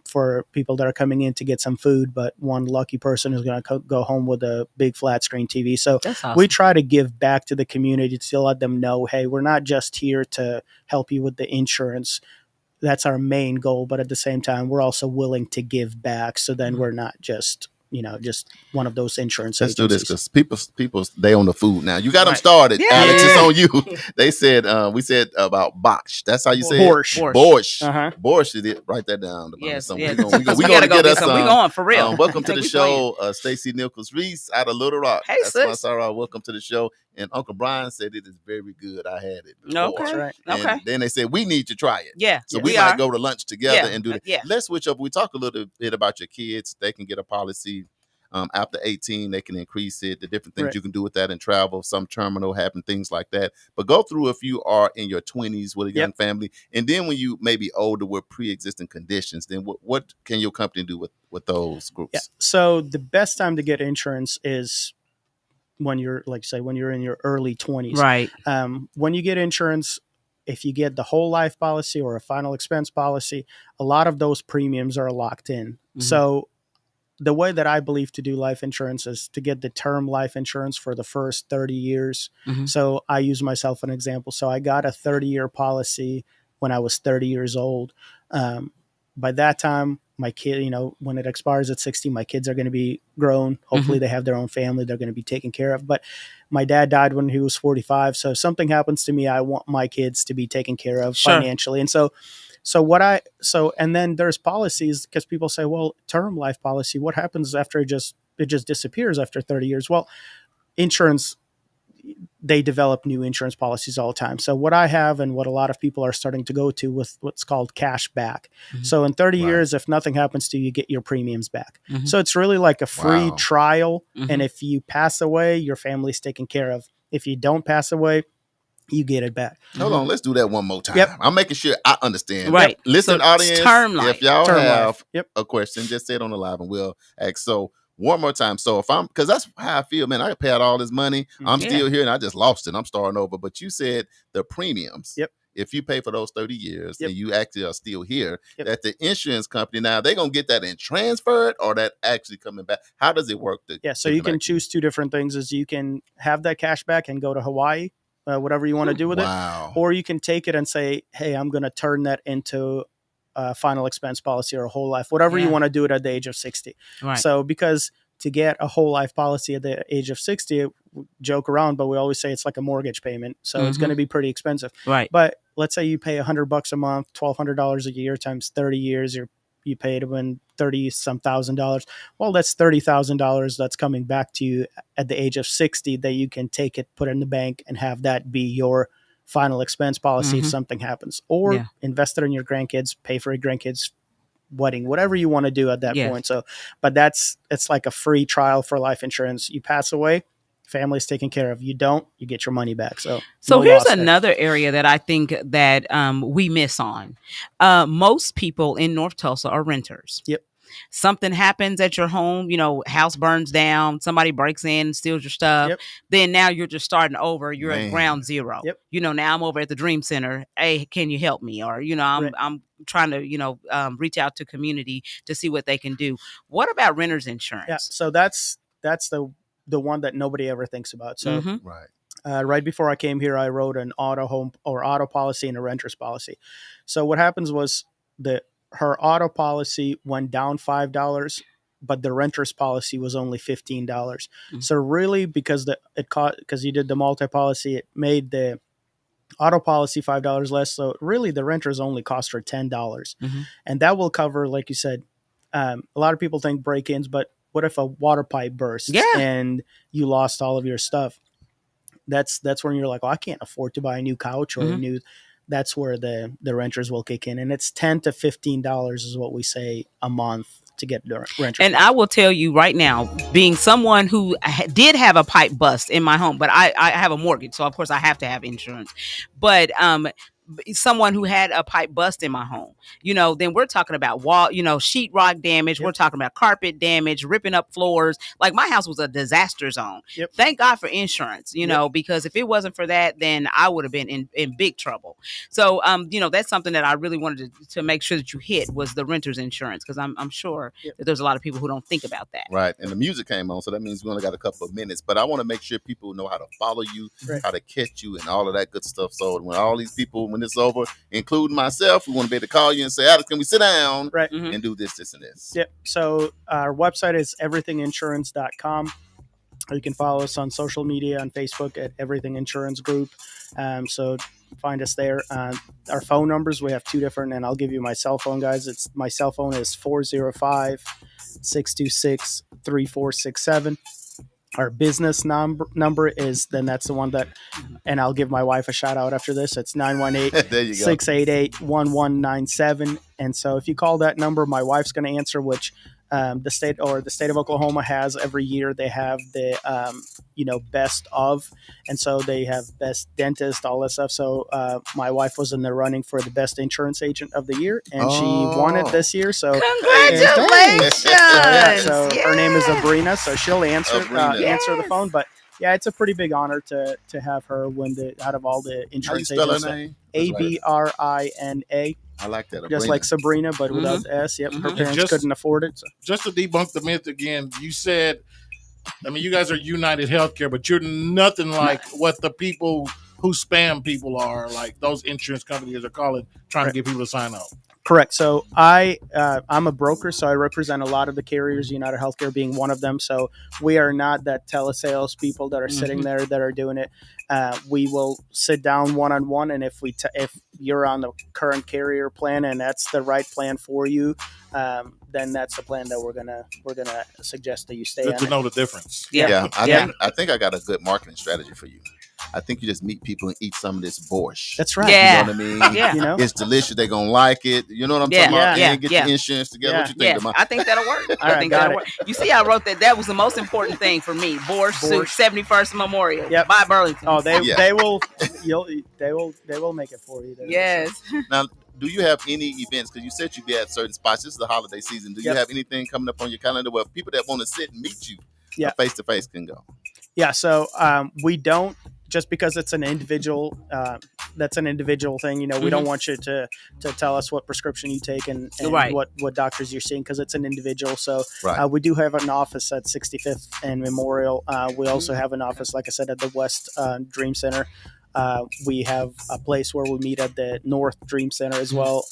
for people that are coming in to get some food, but one lucky person is going to go home with a big flat screen TV. So we try to give back to the community to let them know, hey, we're not just here to help you with the insurance. That's our main goal. But at the same time, we're also willing to give back. So then we're not just one of those insurance Let's agencies. do this because people they own the food now. You got them started. Yeah. Alex, it's on you. They said we said about borscht. That's how you say Borscht. it. Borscht. Uh-huh. Borscht is it. Write that down. Yes. We Yes. gonna We gotta go get get us some. some. We going for real. Welcome to the We show, Stacey Nichols Reese out of Little Rock. Hey, That's my sis. Sarah. Welcome to the show. And Uncle Brian said it is very good. I had it before. Okay. That's right. And Okay. then they said we need to try it. Yeah. So Yeah. we We might are. go to lunch together Yeah. and do that. Yeah. Let's switch up. We talk a little bit about your kids. They can get a policy. After 18, they can increase it. The different things Right. you can do with that in travel, some terminal happen, things like that. But go through if you are in your 20s with a young family, and then when you may be older with pre-existing conditions, then what can your company do with those groups? Yeah. So the best time to get insurance is when you're, like say, when you're in your early 20s. Right. When you get insurance, if you get the whole life policy or a final expense policy, a lot of those premiums are locked in. Mm-hmm. So the way that I believe to do life insurance is to get the term life insurance for the first 30 years. Mm-hmm. So I use myself an example. So I got a 30-year policy when I was 30 years old. By that time, my kid, when it expires at 60, my kids are going to be grown. Hopefully they have their own family. They're going to be taken care of. But my dad died when he was 45. So if something happens to me, I want my kids to be taken care of financially. And and then there's policies, because people say, well, term life policy, what happens after it just disappears after 30 years? Well, insurance, they develop new insurance policies all the time. So what I have and what a lot of people are starting to go to with what's called cash back. Mm-hmm. So in 30 years, if nothing happens to you, you get your premiums back. Mm-hmm. So it's really like a free trial. Mm-hmm. And if you pass away, your family's taken care of. If you don't pass away, you get it back. Hold on, let's do that one more time. Yep. I'm making sure I understand. Right. Listen, So audience, term life. if y'all Term have life. a question, just say it on the live and we'll ask. So one more time. So because that's how I feel, man, I paid all this money. I'm still here and I just lost it. I'm starting over. But you said the premiums. Yep. If you pay for those 30 years and you actually are still here, that the insurance company, now they're going to get that and transfer it, or that actually coming back? How does it work? So you can choose two different things. Is you can have that cash back and go to Hawaii, whatever you want to do with it. Or you can take it and say, hey, I'm going to turn that into a final expense policy or a whole life, whatever you want to do it at the age of 60. Right. So because to get a whole life policy at the age of 60, we joke around, but we always say it's like a mortgage payment. So it's going to be pretty expensive. Right. But let's say you pay $100 a month, $1,200 a year times 30 years, you paid when 30 some $1,000. Well, that's $30,000 that's coming back to you at the age of 60 that you can take it, put it in the bank, and have that be your final expense policy if something happens. Or invest it in your grandkids, pay for your grandkids' wedding, whatever you want to do at that point. So, but it's like a free trial for life insurance. You pass away, family's taken care of. You don't, you get your money back. So no here's another area that I think that we miss on. Most people in North Tulsa are renters. Yep. Something happens at your home, house burns down, somebody breaks in, steals your stuff. Then now you're just starting over. You're at ground zero. Now I'm over at the Dream Center. Hey, can you help me? Or, I'm trying to, reach out to community to see what they can do. What about renter's insurance? Yeah. So that's the one that nobody ever thinks about. So right before I came here, I wrote an auto policy and a renter's policy. So what happens was her auto policy went down $5, but the renter's policy was only $15. So really, because you did the multi-policy, it made the auto policy $5 less. So really, the renters only cost her $10, and that will cover, like you said, a lot of people think break-ins, but what if a water pipe bursts and you lost all of your stuff? That's when you're like, oh, I can't afford to buy a new couch or a new. That's where the renters will kick in. And it's $10 to $15 is what we say a month to get the renter. And I will tell you right now, being someone who did have a pipe bust in my home, but I have a mortgage. So, of course, I have to have insurance. But someone who had a pipe bust in my home, then we're talking about wall, sheetrock damage. We're talking about carpet damage, ripping up floors. Like my house was a disaster zone. Thank God for insurance, because if it wasn't for that, then I would have been in big trouble. So, that's something that I really wanted to make sure that you hit was the renter's insurance, because I'm sure that there's a lot of people who don't think about that. Right. And the music came on, so that means we only got a couple of minutes, but I want to make sure people know how to follow you, how to catch you, and all of that good stuff. So when all these people, when it's over, including myself, we want to be able to call you and say, Alex, can we sit down and do this and this? Yep. So our website is everythinginsurance.com. You can follow us on social media, on Facebook at Everything Insurance Group. So find us there. Our phone numbers, we have two different, and I'll give you my cell phone, guys. My cell phone is 405-626-3467. Our business number is, then that's the one that, and I'll give my wife a shout out after this. It's 918-688-1197. And so if you call that number, my wife's going to answer, which the state of Oklahoma has every year. They have the best of, and so they have best dentist, all that stuff. So my wife was in the running for the best insurance agent of the year, and she won it this year. So Congratulations! So her name is Abrina, so she'll answer the phone. But yeah, it's a pretty big honor to have her win out of all the insurance agents. Her name? Abrina. I like that. Just like Sabrina, but without the S. Yep, her parents couldn't afford it. So. Just to debunk the myth again, you said, I mean, you guys are United Healthcare, but you're nothing like what the people who spam people are, like those insurance companies are calling, trying to get people to sign up. Correct. So I'm a broker, so I represent a lot of the carriers, United Healthcare being one of them. So we are not that telesales people that are sitting there that are doing it. We will sit down one-on-one, and if you're on the current carrier plan and that's the right plan for you, then that's the plan that we're gonna suggest that you stay on. Good to know the difference. I think I got a good marketing strategy for you. I think you just meet people and eat some of this borscht. That's right. Yeah. You know what I mean? It's delicious. They're going to like it. You know what I'm talking about? And get the insurance together. What you think, Damali? I think that'll work. I think that'll work. You see, I wrote that. That was the most important thing for me. Borscht Soup, 71st Memorial. Yep. By Burlington. Oh, they will make it for you. Yes. Now, do you have any events? Because you said you'd be at certain spots. This is the holiday season. Do you have anything coming up on your calendar where people that want to sit and meet you face to face can go? Yeah. So we don't. Just because it's an individual, that's an individual thing. You know, we don't want you to tell us what prescription you take and what doctors you're seeing, because it's an individual. So we do have an office at 65th and Memorial. We also have an office, like I said, at the West Dream Center. We have a place where we meet at the North Dream Center as well.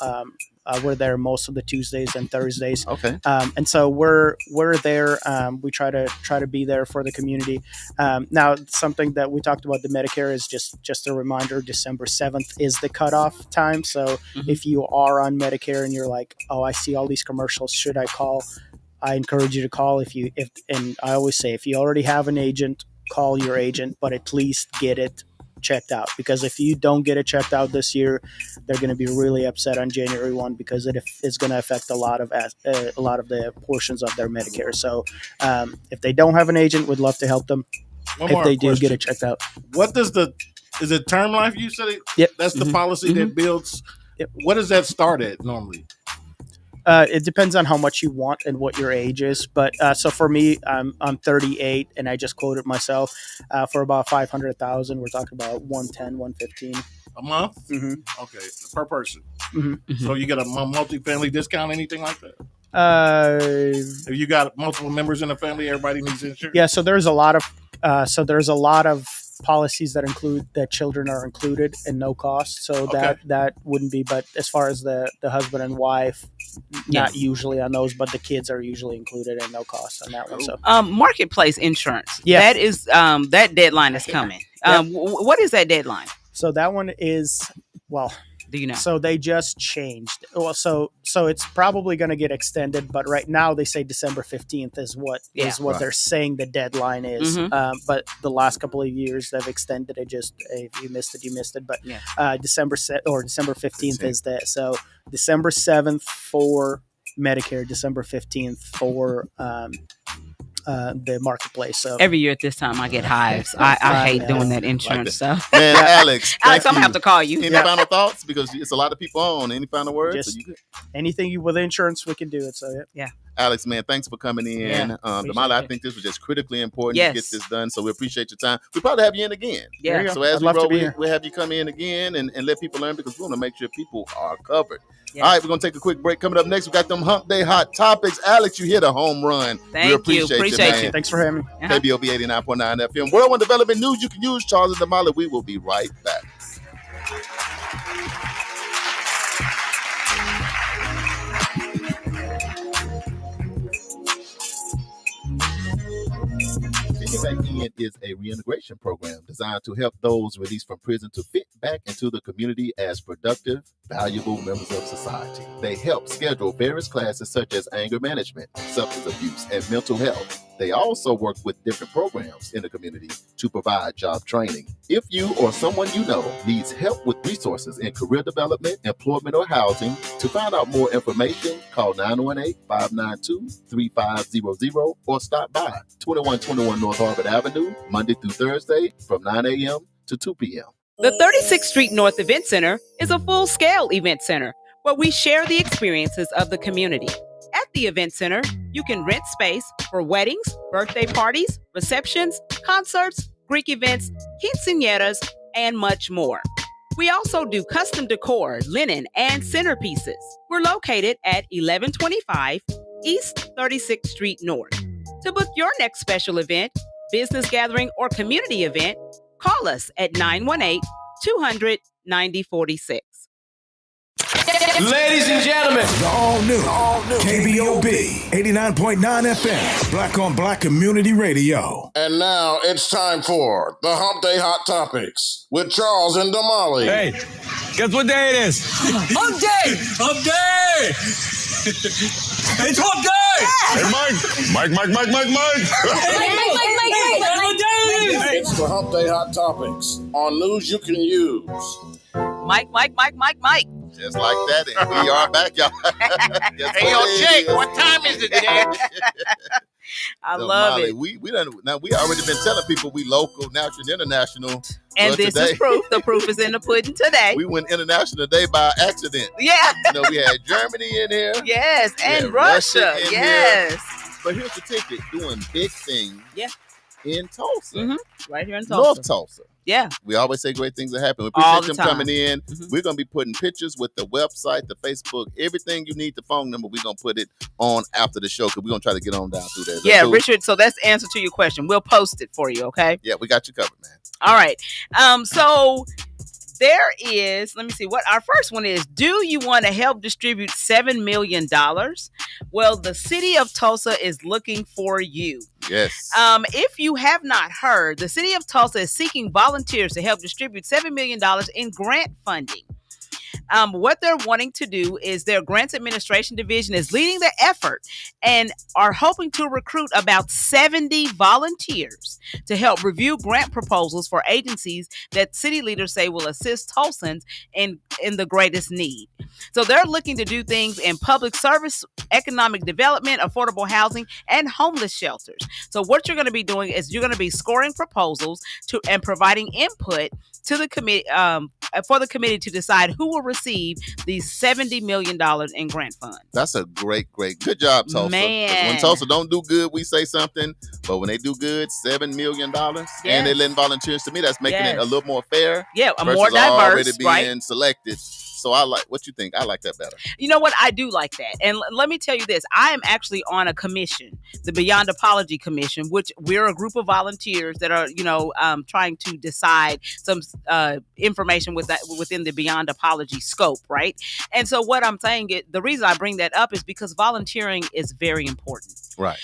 We're there most of the Tuesdays and Thursdays. Okay. And so we're there. We try to be there for the community. Now, something that we talked about the Medicare is just a reminder. December 7th is the cutoff time. So if you are on Medicare and you're like, oh, I see all these commercials, should I call? I encourage you to call. And I always say, if you already have an agent, call your agent, but at least get it checked out, because if you don't get it checked out this year, they're going to be really upset on January 1, because it is going to affect a lot of the portions of their Medicare. So if they don't have an agent, we'd love to help them. If they do get it checked out. What does is it term life? You said it? Yep. That's the policy that builds. Yep. What does that start at normally? It depends on how much you want and what your age is. But so for me, I'm 38, and I just quoted myself for about $500,000. We're talking about 110, 115 a month. Okay, per person. So you get a multi-family discount, anything like that? If you got multiple members in the family, everybody needs insurance. Yeah. So there's a lot of policies that include that children are included and no cost, so that wouldn't be. But as far as the husband and wife, not usually on those, but the kids are usually included and no cost on that one. So marketplace insurance, that is that deadline is coming. What is that deadline? So that one is, do you know? So they just changed. Well, so it's probably going to get extended, but right now they say December 15th is what they're saying the deadline is. But the last couple of years they've extended it. Just if you missed it, you missed it. But December 15th is that. So December 7th for Medicare, December 15th for the marketplace. So every year at this time I get hives. I hate doing that insurance stuff. Man, Alex, I'm gonna have to call you. Any final thoughts? Because it's a lot of people on. Any final words? Anything with insurance, we can do it. So Alex, man, thanks for coming in. Damali, I think this was just critically important to get this done. So we appreciate your time. We'll probably have you in again. Yeah. So as we roll, we'll have you come in again and let people learn, because we want to make sure people are covered. All right, we're going to take a quick break. Coming up next, we got them Hump Day Hot Topics. Alex, you hit a home run. Thank you. Appreciate you. Thanks for having me. KBOB 89.9 FM. World One Development News you can use. Charles and Damali. We will be right back. Back In is a reintegration program designed to help those released from prison to fit back into the community as productive, valuable members of society. They help schedule various classes such as anger management, substance abuse, and mental health. They also work with different programs in the community to provide job training. If you or someone you know needs help with resources in career development, employment, or housing, to find out more information, call 918-592-3500 or stop by 2121 North Harvard Avenue, Monday through Thursday from 9 a.m. to 2 p.m. The 36th Street North Event Center is a full-scale event center where we share the experiences of the community. At the event center, you can rent space for weddings, birthday parties, receptions, concerts, Greek events, quinceañeras, and much more. We also do custom decor, linen, and centerpieces. We're located at 1125 East 36th Street North. To book your next special event, business gathering, or community event, call us at 918-200-9046. Ladies and gentlemen, The all new KBOB 89.9 FM, Black on Black Community Radio. And now it's time for the Hump Day Hot Topics with Charles and Damali. hey, guess what day it is? Hump day! Hump day! It's hump day! Hey, Mike! Mike! Mike. It's the Hump Day Hot Topics on news you can use. Mike. Just like that, and we are back, y'all. Hey, yo, Jake, what time is it, Jake? I love Molly, it. We already been telling people we local, national, and international. And Well, this today, is proof. The proof is in the pudding today. we went international today by accident. Yeah. We had Germany in here. Yes. And Yeah, Russia. Russia in Yes. But here's the ticket, doing big things Yeah. in Tulsa. Mhm. Right here in Tulsa. North Tulsa. Yeah. We always say great things are happening. We All appreciate the them time. coming in. Mhm. We're going to be putting pictures with the website, the Facebook, everything you need, the phone number. We're going to put it on after the show because we're going to try to get on down through there. Is that Yeah, cool? Richard. So that's the answer to your question. We'll post it for you, okay? Yeah, we got you covered, man. All right. So there is, let me see what our first one is. Do you want to help distribute $7 million? Well, the city of Tulsa is looking for you. Yes. If you have not heard, the city of Tulsa is seeking volunteers to help distribute $7 million in grant funding. What they're wanting to do is their grants administration division is leading the effort and are hoping to recruit about 70 volunteers to help review grant proposals for agencies that city leaders say will assist Tulsans in the greatest need. So they're looking to do things in public service, economic development, affordable housing, and homeless shelters. So what you're going to be doing is you're going to be scoring proposals and providing input to the committee for the committee to decide who will receive these $70 million in grant funds. That's a great good job, Tulsa. 'Cause Man. when Tulsa don't do good, we say something. But when they do good, $7 million, and Yes. they letting volunteers, to me, that's making it Yes. a little more fair. Yeah, versus more already diverse, being right? selected. So I like what you think. I like that better. You know what? I do like that. And let me tell you this. I am actually on a commission, the Beyond Apology Commission, which we're a group of volunteers that are, trying to decide some information within the Beyond Apology scope, right? And so what I'm saying, the reason I bring that up is because volunteering is very important. Right.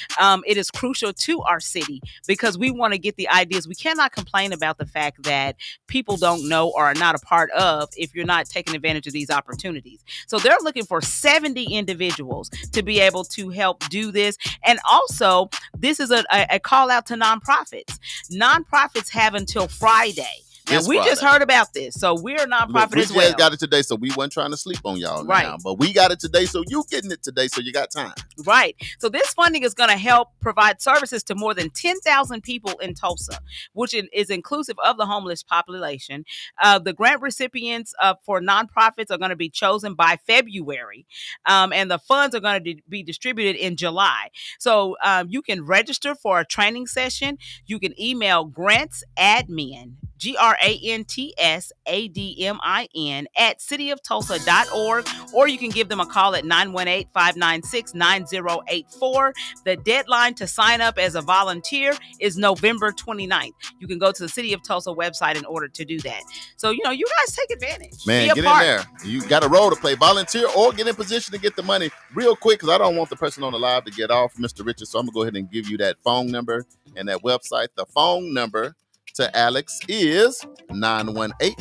It is crucial to our city because we want to get the ideas. We cannot complain about the fact that people don't know or are not a part of if you're not taking advantage of these opportunities. So they're looking for 70 individuals to be able to help do this. And also, this is a call out to nonprofits. Nonprofits have until Friday. Now, This we just Friday. heard about this. So we're a nonprofit We as well. just got it today, so we weren't trying to sleep on y'all Right. now. But we got it today, so you getting it today, so you got time. Right. So this funding is going to help provide services to more than 10,000 people in Tulsa, which is inclusive of the homeless population. The grant recipients for nonprofits are going to be chosen by February, and the funds are going to be distributed in July. So you can register for a training session. You can email grantsadmin, GRANTSADMIN at cityoftulsa.org, or you can give them a call at 918-596-9084. The deadline to sign up as a volunteer is November 29th. You can go to the City of Tulsa website in order to do that. So, you guys take advantage. Man, Be a get part. in there. You got a role to play. Volunteer or get in position to get the money real quick because I don't want the person on the live to get off, Mr. Richard. So I'm going to go ahead and give you that phone number and that website. The phone number to Alex is 918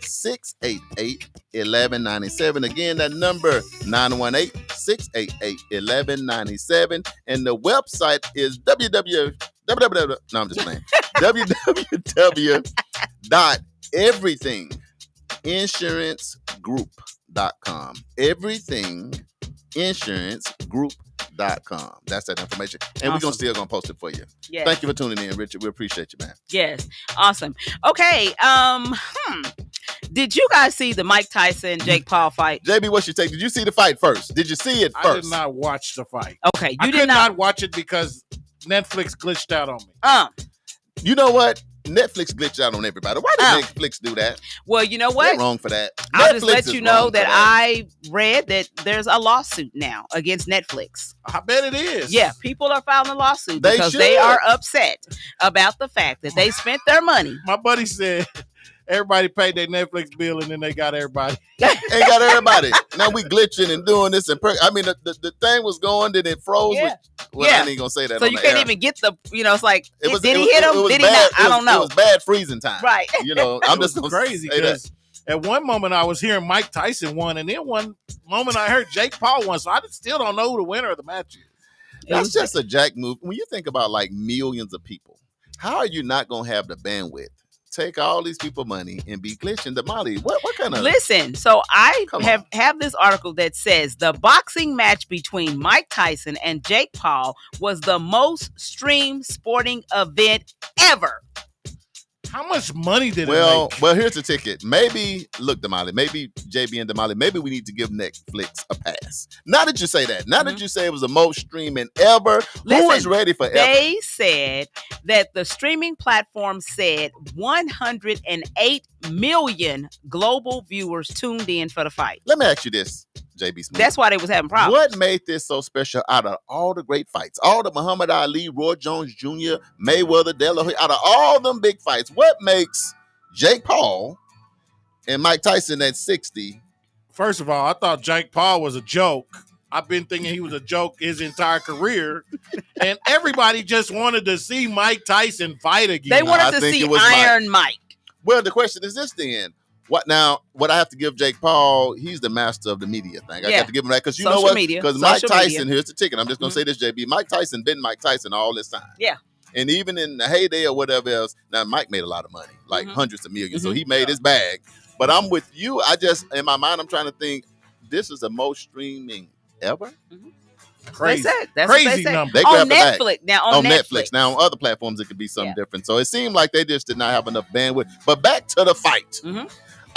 918-688-1197. Again, that number 918-688-1197. And the website is www. No, I'm just playing. www.everythinginsurancegroup.com. Everythinginsurancegroup.com. That's that information. And Awesome. we're still going to post it for you. Yes. Thank you for tuning in, Richard. We appreciate you, man. Yes. Awesome. Okay. Did you guys see the Mike Tyson Jake Paul fight? JB, what's your take? Did you see the fight first? Did you see it first? I did not watch the fight. Okay. I You could did not watch it because Netflix glitched out on me. You know what? Netflix glitched out on everybody. Why did Netflix do that? Well, you know what? They're wrong for that. I'll Netflix just let is you know wrong that for I read that there's a lawsuit now against Netflix. I bet it is. Yeah, people are filing a lawsuit They because should. they are upset about the fact that they spent their money. My buddy said everybody paid their Netflix bill and then they got everybody. Ain't got everybody. Now we glitching and doing this. And I mean, the thing was going, then it froze. Yeah. Well, Yeah. I ain't gonna say that. So on you the can't air. even get the, it's like, It was- did it he was- hit him? it was Did he bad. not? I It don't know. was bad freezing time. Right. You know, I'm It just was gonna crazy say that. because at one moment I was hearing Mike Tyson won, and then one moment I heard Jake Paul won. So I still don't know who the winner of the match is. That's just a jack move. When you think about like millions of people, how are you not gonna have the bandwidth? Take all these people money and be glitching. Damali, what kind of Listen, so I Come have this article that says the boxing match between Mike Tyson and Jake Paul was the most streamed sporting event ever. How much money did it Well, make? well, here's the ticket. Maybe, look, Damali, maybe JB and Damali, maybe we need to give Netflix a pass. Now that you say that, now that you say it was the most streaming ever, who Listen, is ready for ever? They said that the streaming platform said 108 million global viewers tuned in for the fight. Let me ask you this, JB Smith. That's why they was having problems. What made this so special out of all the great fights? All the Muhammad Ali, Roy Jones Jr., Mayweather, De La Hoya, out of all them big fights, what makes Jake Paul and Mike Tyson at 60? First of all, I thought Jake Paul was a joke. I've been thinking he was a joke his entire career. And everybody just wanted to see Mike Tyson fight again. They wanted I to think see it was Iron Mike. Well, the question is this then. What I have to give Jake Paul, he's the master of the media thing. I Yeah. got to give him that because you Social know what? media. Because Mike Social Tyson, media. here's the ticket. I'm just going to say this, JB. Mike Tyson been Mike Tyson all this time. Yeah. And even in the heyday or whatever else, now Mike made a lot of money, like hundreds of millions. So he made his bag. But I'm with you. I just, in my mind, I'm trying to think, this is the most streaming ever? Crazy. They said, that's Crazy what they said. number. They On grabbed the bag. Netflix. Now, On Netflix. Now, on other platforms, it could be something Yeah. different. So it seemed like they just did not have enough bandwidth. But back to the fight.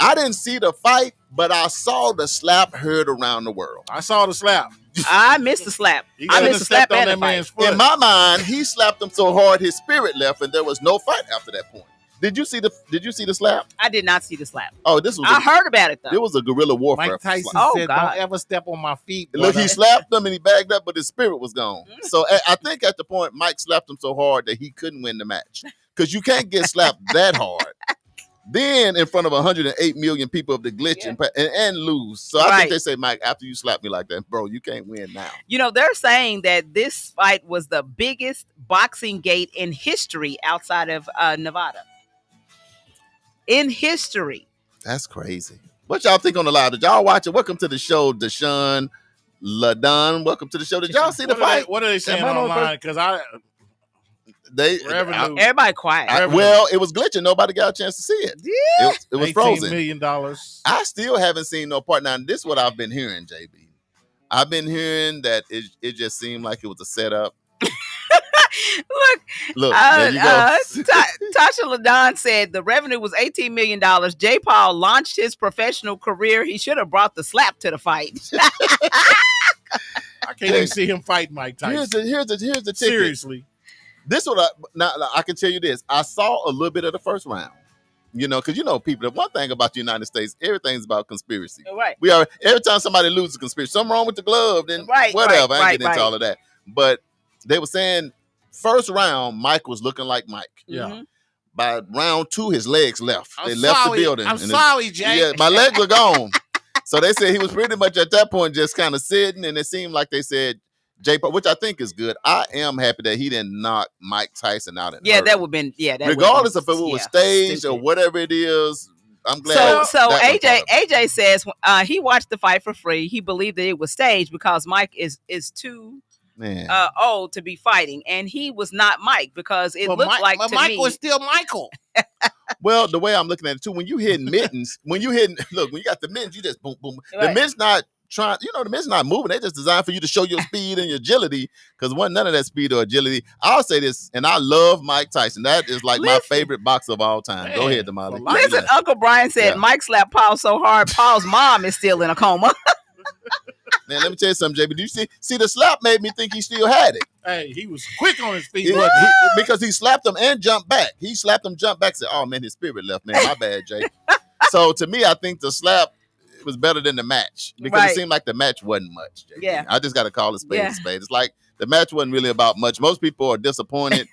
I didn't see the fight, but I saw the slap heard around the world. I saw the slap. I missed the slap. He I shouldn't missed have the slap stepped on and the that fight. man's foot. In my mind, he slapped him so hard his spirit left, and there was no fight after that point. Did you see the slap? I did not see the slap. Oh, this was I heard about it though. it was a guerrilla warfare. Mike Tyson Oh, said, God. "Don't ever step on my feet." Look, brother." he slapped him and he bagged up, but his spirit was gone. So I think at the point Mike slapped him so hard that he couldn't win the match because you can't get slapped that hard. Then in front of 108 million people of the glitch and lose. So I Right. think they say, Mike, after you slap me like that, bro, you can't win now. You know, they're saying that this fight was the biggest boxing gate in history outside of Nevada. In history. That's crazy. What y'all think on the live? Did y'all watch it? Welcome to the show, Deshaun LaDon. Welcome to the show. Did y'all see the fight? What are they saying Am I on online? Because revenue. Everybody quiet. Well, it was glitching. Nobody got a chance to see it. Yeah. It was $18 frozen. million. I still haven't seen no part. Now, this is what I've been hearing, JB. I've been hearing that it just seemed like it was a setup. Look, there you go. Tasha LaDon said the revenue was $18 million. J. Paul launched his professional career. He should have brought the slap to the fight. I can't even see him fight Mike Tyson. Here's the ticket. Seriously. This what I can tell you this. I saw a little bit of the first round. You know, because you know, people, the one thing about the United States, everything's about conspiracy. Right. We are every time somebody loses conspiracy, something wrong with the glove, then whatever. I ain't getting into all of that. But they were saying first round, Mike was looking like Mike. Yeah. By round 2, his legs left. I'm They left sorry. the building. I'm And sorry, Jay. Yeah, my legs were gone. So they said he was pretty much at that point just kind of sitting, and it seemed like they said Jay Paul, which I think is good. I am happy that he didn't knock Mike Tyson out. That would have been, regardless if it was staged or whatever it is, I'm glad. So that was part of it. AJ says he watched the fight for free. He believed that it was staged because Mike is too Man. old to be fighting, and he was not Mike because it looked like to Mike me. was still Michael. Well, the way I'm looking at it too, when you hit mittens, when you got the mittens, you just boom, boom. Right. The mittens not trying, the mittens not moving. They just designed for you to show your speed and your agility, because wasn't none of that speed or agility. I'll say this, and I love Mike Tyson. That is like my favorite boxer of all time. Man, Go ahead, Damali. Listen, Uncle Brian said Mike slapped Paul so hard, Paul's mom is still in a coma. Man, let me tell you something, JB. Do you see the slap made me think he still had it. Hey, he was quick on his feet. Because he slapped him and jumped back. He slapped him, jumped back, said, "Oh man, his spirit left, man. My bad, Jay." So to me, I think the slap was better than the match, because it seemed like the match wasn't much, JB. Yeah. I just got to call it spade a spade. It's like the match wasn't really about much. Most people are disappointed.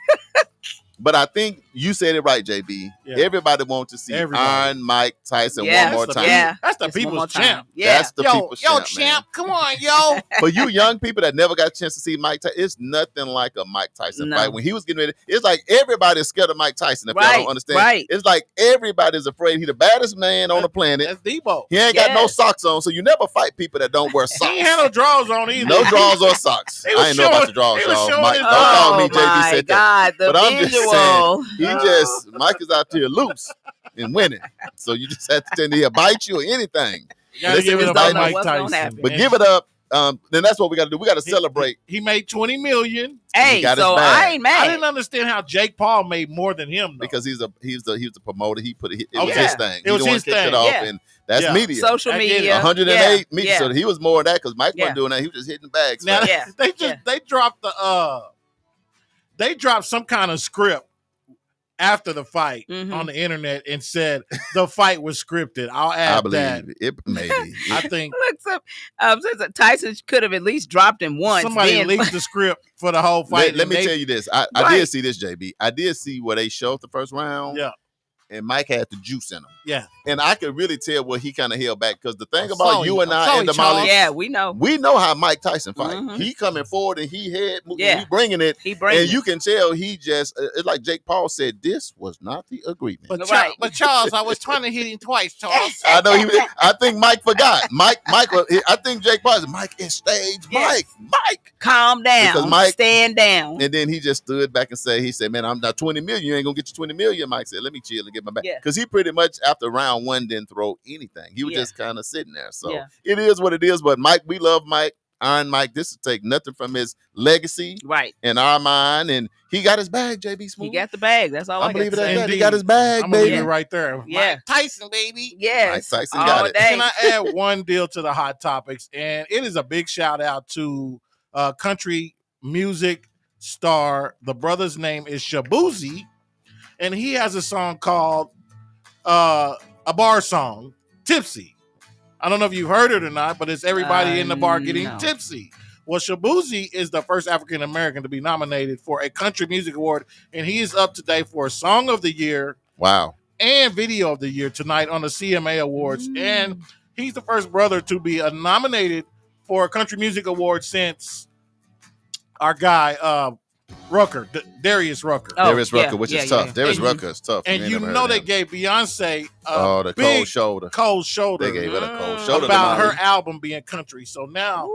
But I think you said it right, JB. Yeah. Everybody wants to see Iron Mike Tyson one more time. Yeah. That's the people's champ. Yeah. That's the people's champ, man. Come on, yo. For you young people that never got a chance to see Mike Tyson, it's nothing like a Mike Tyson fight. When he was getting ready, it's like everybody's scared of Mike Tyson, if y'all don't understand. Right. It's like everybody's afraid. He's the baddest man on the planet. That's Debo. He ain't got no socks on, so you never fight people that don't wear socks. He ain't had no drawers on either. No drawers or socks. I ain't know about the drawers, y'all. Mike, don't call me JB said that. The but I'm just visual. saying, Mike is out there loose and winning. So you just have to tell him he'll bite you or anything. You gotta give it up to Mike Tyson. But give it up. Then that's what we got to do. We got to celebrate. He made $20 million. Hey, so I ain't mad. I didn't understand how Jake Paul made more than him, though. Because he's a promoter. He put it was his thing. It was his thing. It off, and that's media. Social media. 108 media. So he was more of that, because Mike wasn't doing that. He was just hitting bags. Now, they dropped they dropped some kind of script after the fight on the internet and said the fight was scripted. I'll add that. It maybe. I think Tyson could have at least dropped him once. Somebody leaked the script for the whole fight. Let me tell you this. I did see this, JB. I did see where they showed the first round. Yeah. And Mike had the juice in him. Yeah. And I could really tell where he kind of held back, because the thing about you and I and Damali, we know. We know how Mike Tyson fight. He coming forward and he bringing it. And you can tell he just, it's like Jake Paul said, this was not the agreement. But Charles, I was trying to hit him twice, Charles. I know I think Mike forgot. I think Jake Paul said, Mike is stage. Mike. Calm down. Because Mike, stand down. And then he just stood back and he said, man, I'm not 20 million. You ain't going to get your 20 million. Mike said, let me chill and get my back. Because he pretty much, after round one, didn't throw anything. He was just kind of sitting there. So it is what it is. But Mike, we love Mike. Iron Mike, this will take nothing from his legacy in our mind. And he got his bag, JB Smooth. He got the bag. That's all I believe it. Indeed. He got his bag, I'm baby. leave it right there. Yeah. Mike Tyson, baby. Yes. Mike Tyson got it. Can I add one deal to the hot topics? And it is a big shout out to country music star. The brother's name is Shabuzi, and he has a song called a bar song, Tipsy. I don't know if you've heard it or not, but it's everybody in the bar getting tipsy. Well, Shabuzi is the first African American to be nominated for a country music award, and he is up today for Song of the Year. Wow. And Video of the Year tonight on the CMA Awards. And he's the first brother to be nominated for a country music award since our guy, Rucker, Darius Rucker. Darius Rucker, which is tough. Darius Rucker is tough. And you know they gave Beyonce the cold shoulder. Cold shoulder. They gave her the cold shoulder about her album being country. So now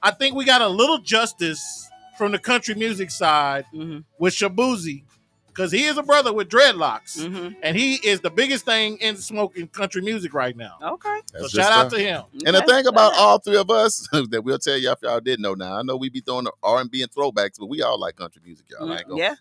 I think we got a little justice from the country music side with Shabuzi, because he is a brother with dreadlocks, and he is the biggest thing in smoking country music right now. Okay. So shout out to him. And the thing about all three of us that we'll tell you if y'all didn't know now, I know we be throwing the R&B and throwbacks, but we all like country music, y'all.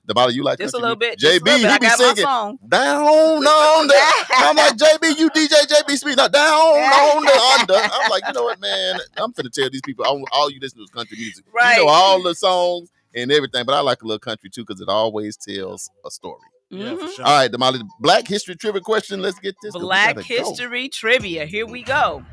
Damali, you like just country a little music? bit. JB, he be singing down on the. I'm like, JB, you DJ JB Speed, now down on the under. I'm like, you know what, man? I'm finna tell these people, all you listen to is country music. Right. You know all the songs and everything, but I like a little country too, because it always tells a story. Yeah, for sure. All right, Damali, Black History Trivia question. Let's get this. Black History Trivia. Here we go.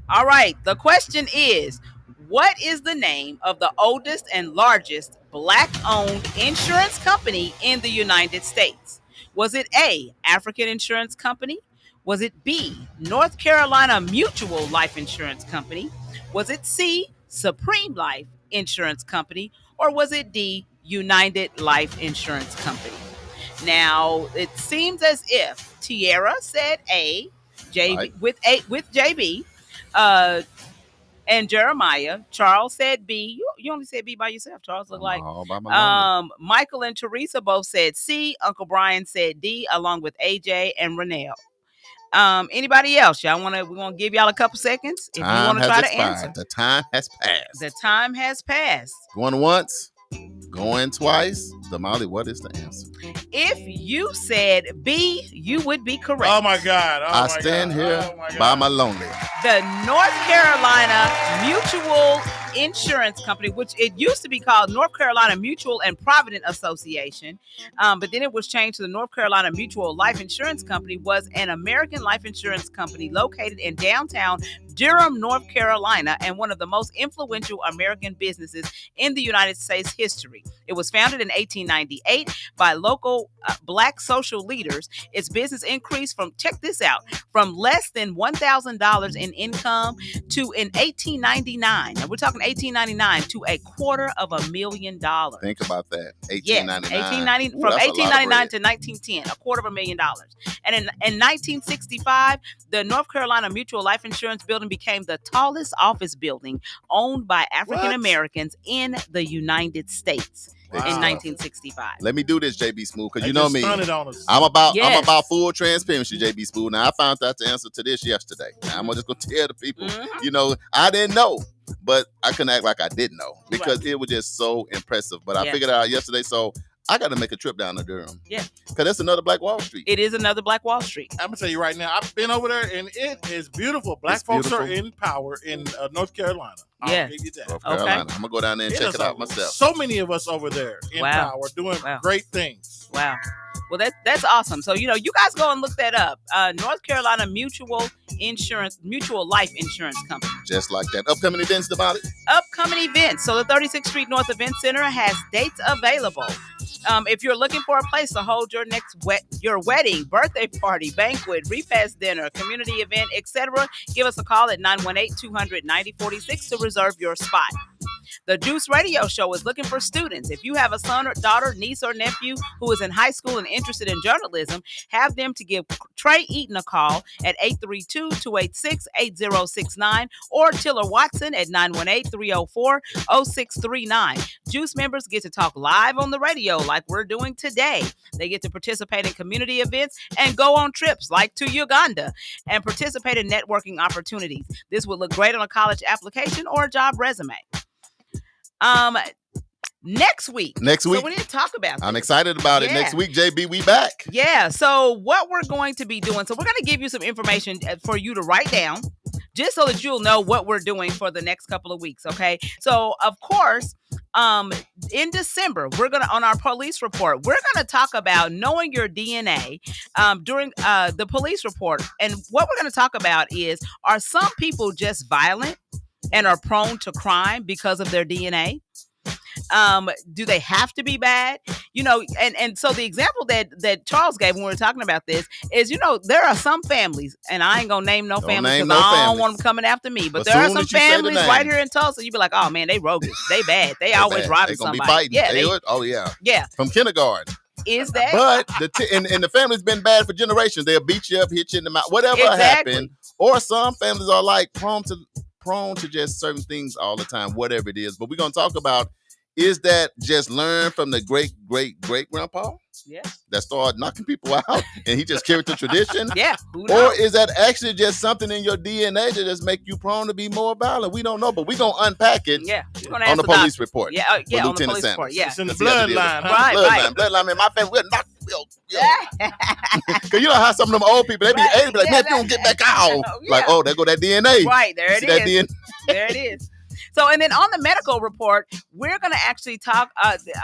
All right. The question is, what is the name of the oldest and largest Black-owned insurance company in the United States? Was it A, African Insurance Company? Was it B, North Carolina Mutual Life Insurance Company? Was it C, Supreme Life Insurance Company? Or was it D, United Life Insurance Company? Now, it seems as if Tierra said A, JB Right. with JB, and Jeremiah. Charles said B. You only said B by yourself. Charles looked like. All by my lonely. Michael and Teresa both said C. Uncle Brian said D, along with AJ and Renelle. Anybody else? We're gonna give y'all a couple seconds if you want to try to answer. The time has passed. The time has passed. Going once, going twice. Damali, what is the answer? If you said B, you would be correct. Oh my God! I stand here by my lonely. The North Carolina Mutual Insurance Company, which it used to be called North Carolina Mutual and Provident Association, but then it was changed to the North Carolina Mutual Life Insurance Company, was an American life insurance company located in downtown Durham, North Carolina, and one of the most influential American businesses in the United States history. It was founded in 1898 by local Black social leaders. Its business increased check this out, from less than $1,000 in income to in 1899. Now we're talking 1899 to $250,000. Think about that. 1899. Yes, from 1899 to 1910, $250,000. And in 1965, the North Carolina Mutual Life Insurance Building became the tallest office building owned by African Americans in the United States. In 1965. Let me do this, JB Smooth, because you know me. I'm about full transparency, JB Smooth. Now I found out the answer to this yesterday. Now I'm just gonna tell the people, I didn't know, but I couldn't act like I didn't know because it was just so impressive. But I figured it out yesterday, so I got to make a trip down to Durham. Yeah, because that's another Black Wall Street. It is another Black Wall Street. I'm gonna tell you right now, I've been over there and it is beautiful. Black folks are in power in North Carolina. I'll give you that. North Carolina. I'm gonna go down there and check it out myself. So many of us over there in power doing great things. Wow. Well, that's awesome. So, you guys go and look that up. North Carolina Mutual Life Insurance Company. Just like that. Upcoming events about it? Upcoming events. So the 36th Street North Event Center has dates available. If you're looking for a place to hold your your wedding, birthday party, banquet, repast dinner, community event, etc., give us a call at 918-200-9046 to reserve your spot. The Juice Radio Show is looking for students. If you have a son or daughter, niece or nephew who is in high school and interested in journalism, have them to give Trey Eaton a call at 832-286-8069 or Tiller Watson at 918-304-0639. Juice members get to talk live on the radio like we're doing today. They get to participate in community events and go on trips like to Uganda and participate in networking opportunities. This would look great on a college application or a job resume. Next week. So we need to talk about this. I'm excited about it. Next week, JB, we back. Yeah. So what we're going to be doing, so we're going to give you some information for you to write down just so that you'll know what we're doing for the next couple of weeks. Okay. So of course, in December, we're going to, on our police report, we're going to talk about knowing your DNA during the police report. And what we're going to talk about is, are some people just violent and are prone to crime because of their DNA? Do they have to be bad? And so the example that Charles gave when we were talking about this is, there are some families, and I ain't gonna name no families because I don't want them coming after me, but there are some families right here in Tulsa, you be like, oh man, they roguish, they bad, they always robbing somebody. Be fighting. Yeah, yeah. From kindergarten. Is that? But and the family's been bad for generations. They'll beat you up, hit you in the mouth, whatever happened. Or some families are like prone to just certain things all the time, whatever it is. But we're gonna talk about, is that just learn from the great grandpa? Yeah. That started knocking people out and he just carried the tradition? Yeah. Or is that actually just something in your DNA that just make you prone to be more violent? We don't know, but we're going to unpack it on the police report. Yeah, on the police report. Yeah. It's in the bloodline. Right. Bloodline. Man, my family, we're not because you know how some of them old people, they be 80, like, man, if you don't get back out. Like, oh, there go that DNA. Right, there it is. That DNA. There it is. So, and then on the medical report, we're going to actually talk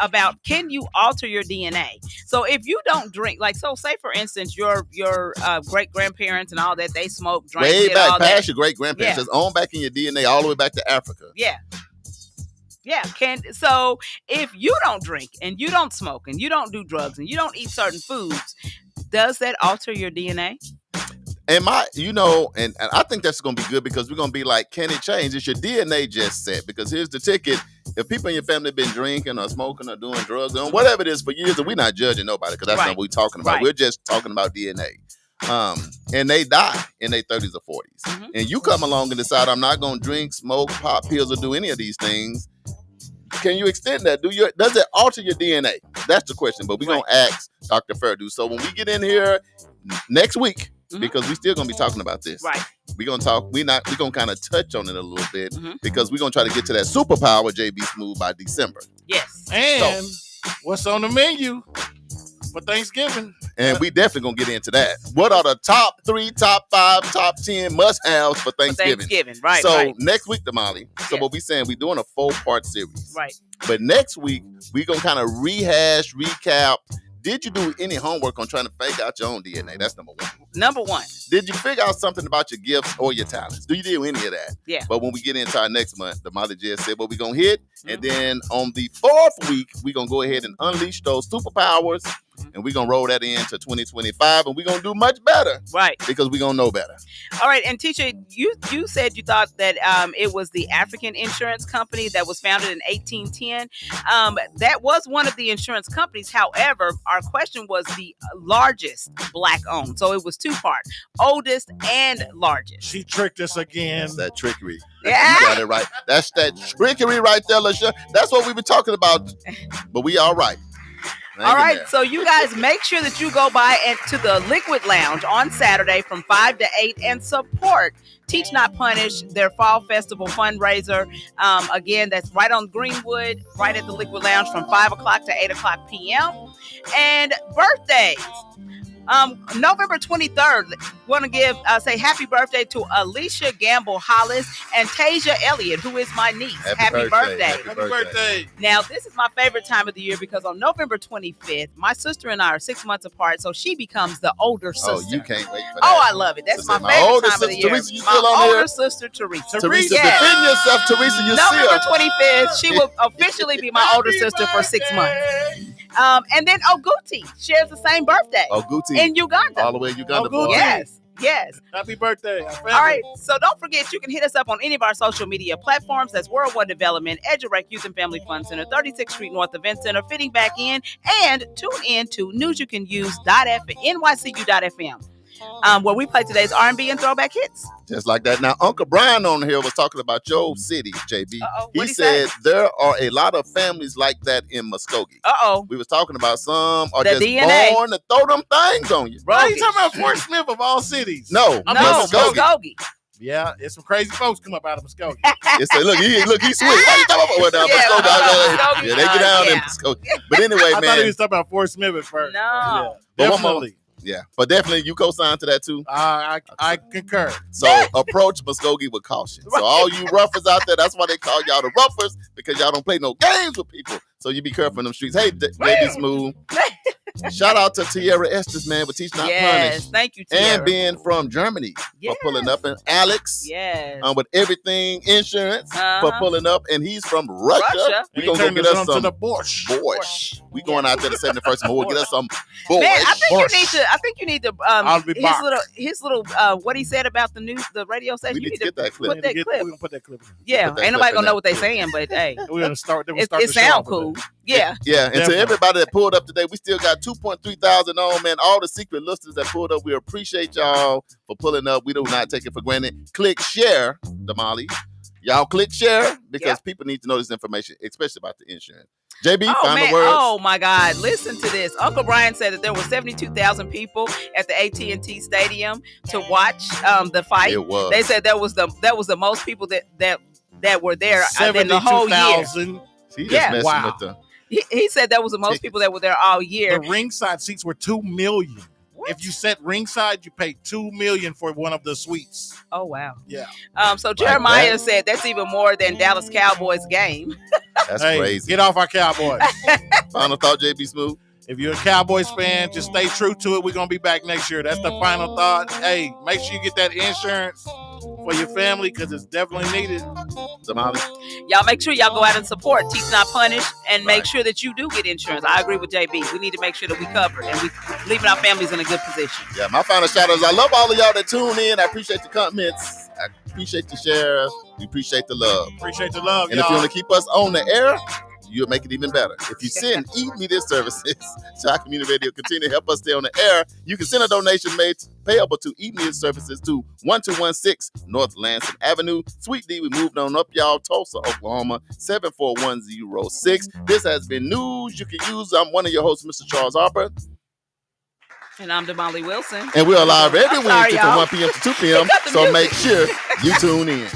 about, can you alter your DNA? So if you don't drink, like, so say for instance, your great grandparents and all that, they smoke, drink, way back past that. Your great grandparents, just on back in your DNA all the way back to Africa. Yeah. Yeah. So if you don't drink and you don't smoke and you don't do drugs and you don't eat certain foods, does that alter your DNA? And and I think that's going to be good because we're going to be like, can it change? Is your DNA just set? Because here's the ticket. if people in your family been drinking or smoking or doing drugs or whatever it is for years, and we're not judging nobody because that's not what we're talking about. We're just talking about DNA. And they die in their 30s or 40s. And you come along and decide, I'm not going to drink, smoke, pop pills, or do any of these things. Can you extend that? Does it alter your DNA? That's the question. But we're going to ask Dr. Fairdew. So when we get in here next week, because we're still going to be talking about this. Right. We're going to talk. We're going to kind of touch on it a little bit because we're going to try to get to that superpower JB Smooth by December. Yes. And what's on the menu for Thanksgiving? And we definitely going to get into that. What are the top 3, top 5, top 10 must-haves for Thanksgiving? Right. So next week, Damali. So what we're saying, we're doing a 4-part series. Right. But next week, we're going to kind of rehash, recap. Did you do any homework on trying to figure out your own DNA? That's number 1. Number 1. Did you figure out something about your gifts or your talents? Do you do any of that? Yeah. But when we get into our next month, Damali just said what we're going to hit. And then on the 4th week, we're going to go ahead and unleash those superpowers. And we're going to roll that into 2025. And we're going to do much better. Right. Because we're going to know better. All right. And teacher, you said you thought that it was the African insurance company that was founded in 1810. That was one of the insurance companies. However, our question was the largest black owned. So it was 2-part, oldest and largest. She tricked us again. That's that trickery. Yeah. You got it right. That's that trickery right there, LaShawn. That's what we been talking about. But we all right. All right, so you guys make sure that you go by to the Liquid Lounge on Saturday from 5 to 8 and support Teach Not Punish, their Fall Festival fundraiser. Again, that's right on Greenwood, right at the Liquid Lounge from 5 o'clock to 8 o'clock p.m. And birthdays. November 23rd, want to say happy birthday to Alicia Gamble Hollis and Tasia Elliott, who is my niece. Happy birthday. Happy birthday. Now, this is my favorite time of the year because on November 25th, my sister and I are 6 months apart, so she becomes the older sister. Oh, you can't wait for that. Oh, I love it. That's my favorite time of the year. Teresa, you still on older sister, Teresa. Teresa, defend yourself, Teresa. You see November her. 25th, she will officially be my older sister for 6 months. And then Oguti shares the same birthday. Oguti. In Uganda. All the way in Uganda. Oguti. Yes. Happy birthday. All right. So don't forget, you can hit us up on any of our social media platforms. That's World One Development, EduRec Youth and Family Fun Center, 36th Street North Event Center, Fitting Back In, and tune in to NewsYouCanUse.nycu.fm. Where we play today's R&B and throwback hits. Just like that. Now, Uncle Brian on here was talking about your city, JB. What'd He said there are a lot of families like that in Muskogee. We was talking about some are The just DNA. born to throw them things on you. Bro, you talking about Fort Smith of all cities? No, Muskogee. Yeah, it's some crazy folks come up out of Muskogee. It's look, he's sweet. What you talking about? Well, Muskogee. Yeah, they get down in Muskogee. But anyway, I man. thought he was talking about Fort Smith at first. No. But Definitely. Yeah, but definitely you co-sign to that too. I concur. So approach Muskogee with caution. So all you roughers out there, that's why they call y'all the roughers, because y'all don't play no games with people. So you be careful in them streets. Hey, JB Smooth. Shout out to Tierra Estes, man, with Teach Not Punish. Thank you, Tierra. And being from Germany for pulling up. And Alex with Everything Insurance for pulling up. And he's from Russia. We're going to go get us some borscht. We going out there the 71st and we'll get us some borscht. Man, I think you need to his little what he said about the news, the radio station. We you need to get that clip. Put that clip. We're going to put that clip. Yeah, ain't nobody going to know what they're saying, but hey. We're going to start. It sounds cool. Yeah. Yeah, and to everybody that pulled up today, we still got 2.3 thousand on, man. All the secret listeners that pulled up, we appreciate y'all for pulling up. We do not take it for granted. Click share, Damali. Y'all click share because people need to know this information, especially about the insurance. JB, final words. Oh my God! Listen to this. Uncle Brian said that there were 72,000 people at the AT&T Stadium to watch the fight. It was. They said that was the most people that were there in the whole year. He just messing with the. He said that was the most people that were there all year. The ringside seats were 2 million. What? If you sat ringside, you paid $2 million for one of the suites. Oh wow! Yeah. So Jeremiah said that's even more than Dallas Cowboys game. That's crazy. Get off our Cowboys. Final thought, JB Smooth. If you're a Cowboys fan, just stay true to it. We're gonna be back next year. That's the final thought. Hey, make sure you get that insurance for your family because it's definitely needed. Y'all make sure y'all go out and support Teach Not Punish and make sure that you do get insurance. I agree with JB. We need to make sure that we cover it and we leaving our families in a good position. Yeah, my final shout out is I love all of y'all that tune in. I appreciate the comments. appreciate the shares. We appreciate the love. Appreciate the love, And y'all. if you want to keep us on the air, you'll make it even better. If you send e-media services to our community radio, continue to help us stay on the air, you can send a donation made payable to e-media services to 1216 North Lansing Avenue, Suite D. We moved on up, y'all, Tulsa, Oklahoma, 74106. This has been News You Can Use. I'm one of your hosts, Mr. Charles Harper. And I'm Damali Wilson. And we're live every I'm sorry, Wednesday from y'all. 1 p.m. to 2 p.m. the So music. make sure you tune in.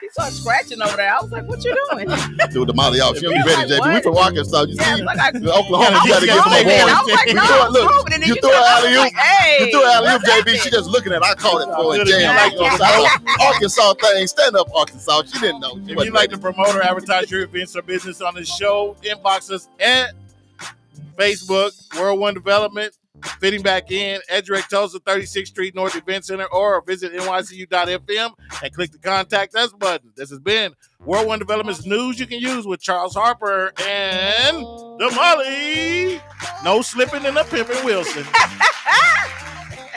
He started scratching over there. I was like, what you doing? Do the Molly off. She'll be ready, Like, JB. We what? from Arkansas. You Yeah, see, like I- Oklahoma, you got to Yeah, get some moving. more I warning. was like, You no, threw it, I'm look. moving. And then You you threw it tell- I alley was oop. like, hey, You threw it alley oop, what's JB. She happening? just looking at it. I caught it for a Good jam. if you like to Arkansas thing. Stand up, Arkansas. She didn't know. She If wasn't you'd like ready. to promote or advertise your events or business on the show, inbox us at Facebook, World One Development, Fitting Back In, Edgerec Tulsa, 36th Street North Event Center, or visit nycu.fm and click the Contact Us button. This has been World One Development's News You Can Use with Charles Harper and Damali. No slipping and a pimping Wilson.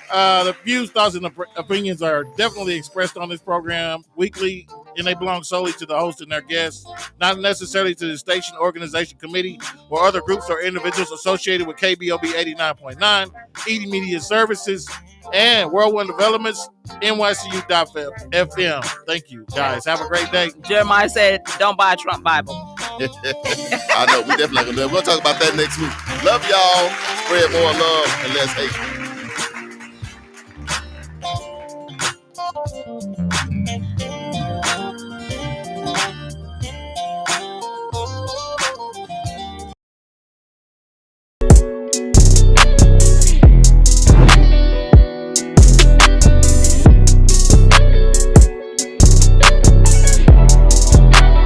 The views, thoughts, and opinions are definitely expressed on this program weekly, and they belong solely to the host and their guests, not necessarily to the station, organization, committee, or other groups or individuals associated with KBOB 89.9, ED Media Services, and World One Developments, NYCU.FM. Thank you, guys. Have a great day. Jeremiah said, don't buy a Trump Bible. I know. We definitely going to do it. We'll talk about that next week. Love y'all. Spread more love and less hate.